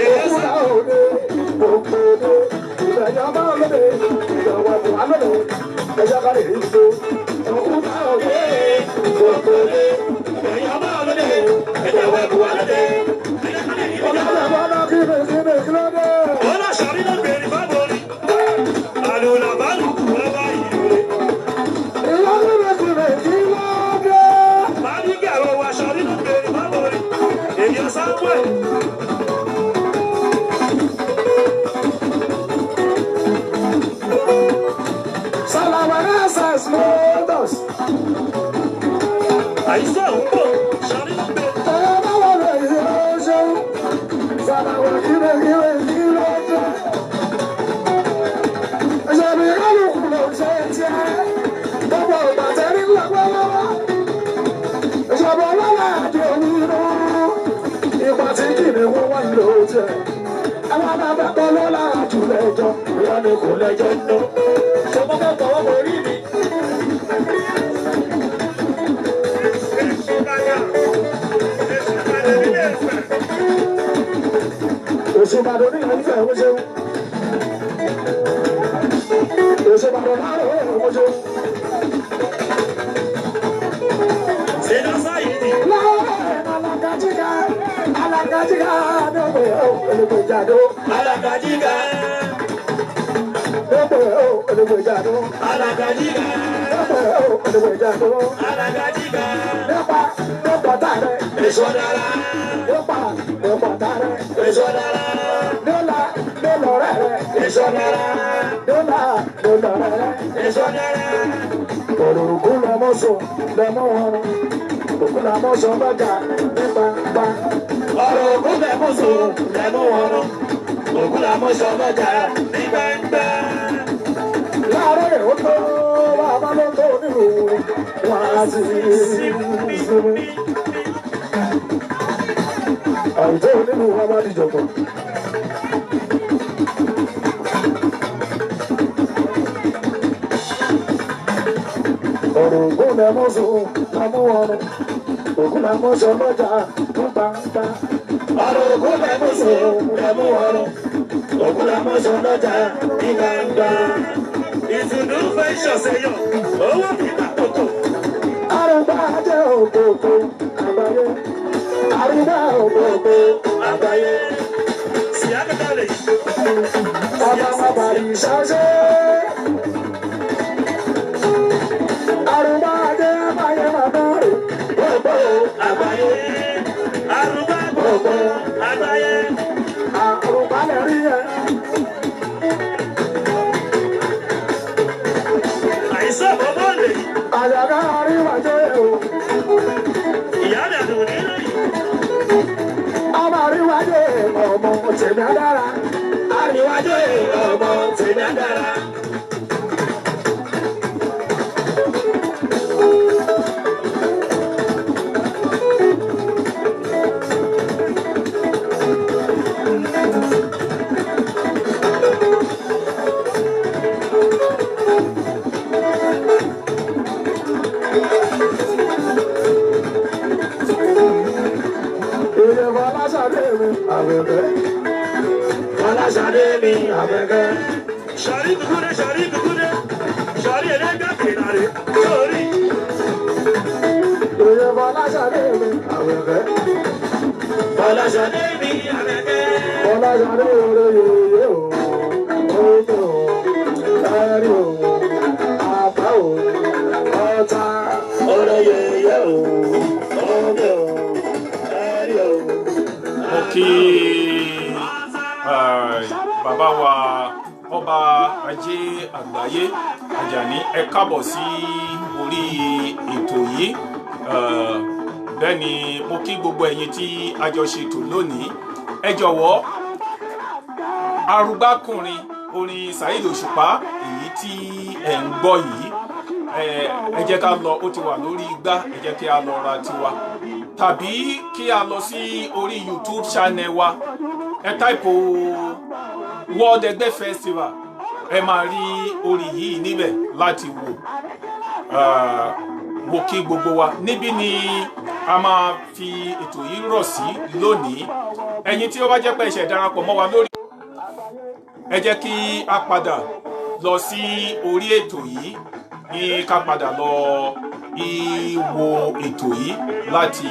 èyí sá. òkúta òde òkú òde ìbẹ̀yọ̀ bá olóde ìjọba ìbò alóde ẹ̀yọ́ ká lè rí ìdó. Òkúta òde òkú òde Ẹ̀yọ́ bá olóde ẹ̀jẹ̀ wẹ̀ bù wá lóde. ọ̀gá bọ́lá kíni kí ló dé. Wọ́n lọ sọ̀rí ló bèrè fábọ̀rì. Àlùlà bá lù wọ́n bá ìlú rẹ̀. Ìyá kíni kí ló dé. Málíkì àwọn wa sọ̀rí ló bèrè fábọ̀rì. Èyí Samuel. Salamanasas Motos. Àìsàn ń bọ̀ sọ̀rí ló bèrè. Ẹ̀yọ́ bá wà lè yí lóṣù. Salawa kíni kí ló dé. Ìṣèlú kálukú ló ń ṣe tiẹ̀. Gbogbo ìbàtẹ́rí lọ́wọ́lọ́wọ́. Ìṣòro ọlọ́lá àti òwúrọ̀. Ipa tí kìnìún wà ló jẹ. Àwọn bàbá tó lọ́la àjùlẹ̀ jọ. Ìyá ni kò lẹ́jọ́ nù. Ṣọmọ bá tọwọ́ bọ̀ rí mi. Òṣèbàdàn ní ìlú ìfẹ́ ìwé ṣeun. Òṣèbàdàn láàárọ̀ ìwé ṣeun. Ṣèdá sáyé ni. Alakajiga dogbe o elegbejado. Alakajiga. Dogbe o elegbejado. Alakajiga. Dogbe o elegbejado. Alakajiga. Nípa tààrẹ. Èso dára. Nípa tààrẹ. Èso dára. Lọ́lọ́rẹ́ rẹ. Èso dára. Lọ́lọ́rẹ́ rẹ. Èso dára. Òrùkú lọmọ sùn lọmọ wọn. Òkú lọmọ sùn lọ́jà nípa. Ọ̀rọ̀ ògùn lẹ́mú sùn lẹ́mú wọnú. Ògùn làmú sọ lọ́jà ní gbangba. Láàárọ̀ èrò tó bàbá ló tó nílùú wọn á sì sinmi. Àwùjọ onílùú wọn bá dìjọ̀gbọ̀n. Ọ̀rọ̀ ògùn lẹ́mú sùn lẹ́mú wọnú. Ògùn lẹ́mú sọ lọ́jà ní gbangba. Ọ̀rọ̀ ògùn lẹ́mú sùn lẹ́mú wọnú. Ògùn làmú sọ lọ́jà ní gbangba. Ìtùnú fẹ́ ṣọ̀ṣẹ̀yọ̀, owó nígbà kòkò. Arúgbó ajé òkòkò àgbáyé. Arúgbó òkòkò Àgbáyé. Sì ákẹ́kẹ́ rẹ̀ yìí. ọba bàbàrí ṣáṣẹ́. Arúgbó ajé àgbáyé bàbá rẹ̀. Gbogbo àgbáyé. Arúgbó gbogbo àgbáyé. Arúgbó lè rí ẹ. Àìsàn bọ́bọ́ lè yí. Àjàgá àríwájọ́ ẹ̀ o. Ìyá rẹ̀ dùn nínú yìí. Ọmọ àríwájọ́ ẹ̀ ọmọ tèmi dára. Àríwájú ọmọ tèmi dára. Ìjọba aláṣàdé mi àbẹ̀bẹ̀. Fọláṣadé mi Àbẹ̀kẹ́. Sọ̀rí kúkúrẹ́ sọ̀rí kúkúrẹ́. Sọ̀rí ẹlẹ́gbẹ́ kìnnàrí. Sọ̀rí. Ìjọba aláṣàdé mi àbẹ̀bẹ̀. Fọláṣadé mi Àbẹ̀kẹ́. Ọláṣàdé oore yòòyè o. Oye o. Ẹ̀rí o. Àbá o. Ọ̀tá. Ọ̀rọ̀ yẹ̀yẹ́ o. Ọ̀gẹ̀ o. Ẹ̀rí o. Mo kí bàbá wa ọba ajé àgbáyé Àjàní ẹ káàbọ̀ sí orí ètò yìí. Bẹ́ẹ̀ ni mo kí gbogbo ẹ̀yin tí a jọ ṣètò lónìí. Ẹ jọ̀wọ́ arúgbákùnrin orin Saheed Òṣùpá èyí tí ẹ̀ ń gbọ́ yìí ẹ jẹ́ ká lọ, ó ti wà lórí igbá, ẹ jẹ́ kí a lọ ra tiwa. tàbí kí a lọ sí orí YouTube channel wa ẹ táìpù World Egbe Festival ẹ máa rí orí yìí níbẹ̀ láti wò. Mo kí gbogbo wa níbí ni a máa fi ètò yìí rọ̀ sí lónìí. Ẹ̀yin tí ó bá jẹ́ pé ẹ ṣẹ̀ darapọ̀ mọ́ wa lórí ẹ jẹ́ kí a padà lọ sí orí ètò yìí ní ká padà lọ wo ètò yìí láti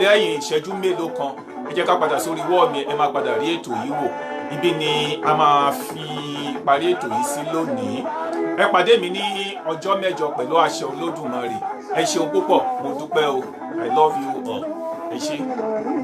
lẹ́yìn ìṣẹ́jú mélòó kan. Ẹ jẹ́ ká padà sórí wọ́ọ̀ mi ẹ máa padà rí ètò yìí wò. Ibi ni a máa fi parí ètò yìí sí lónìí. Ẹ pàdé mi ní ọjọ́ mẹ́jọ pẹ̀lú àṣẹ Olódùmarè. Ẹ ṣeun púpọ̀, mo dúpẹ́ o. I love you all. Ẹ ṣé.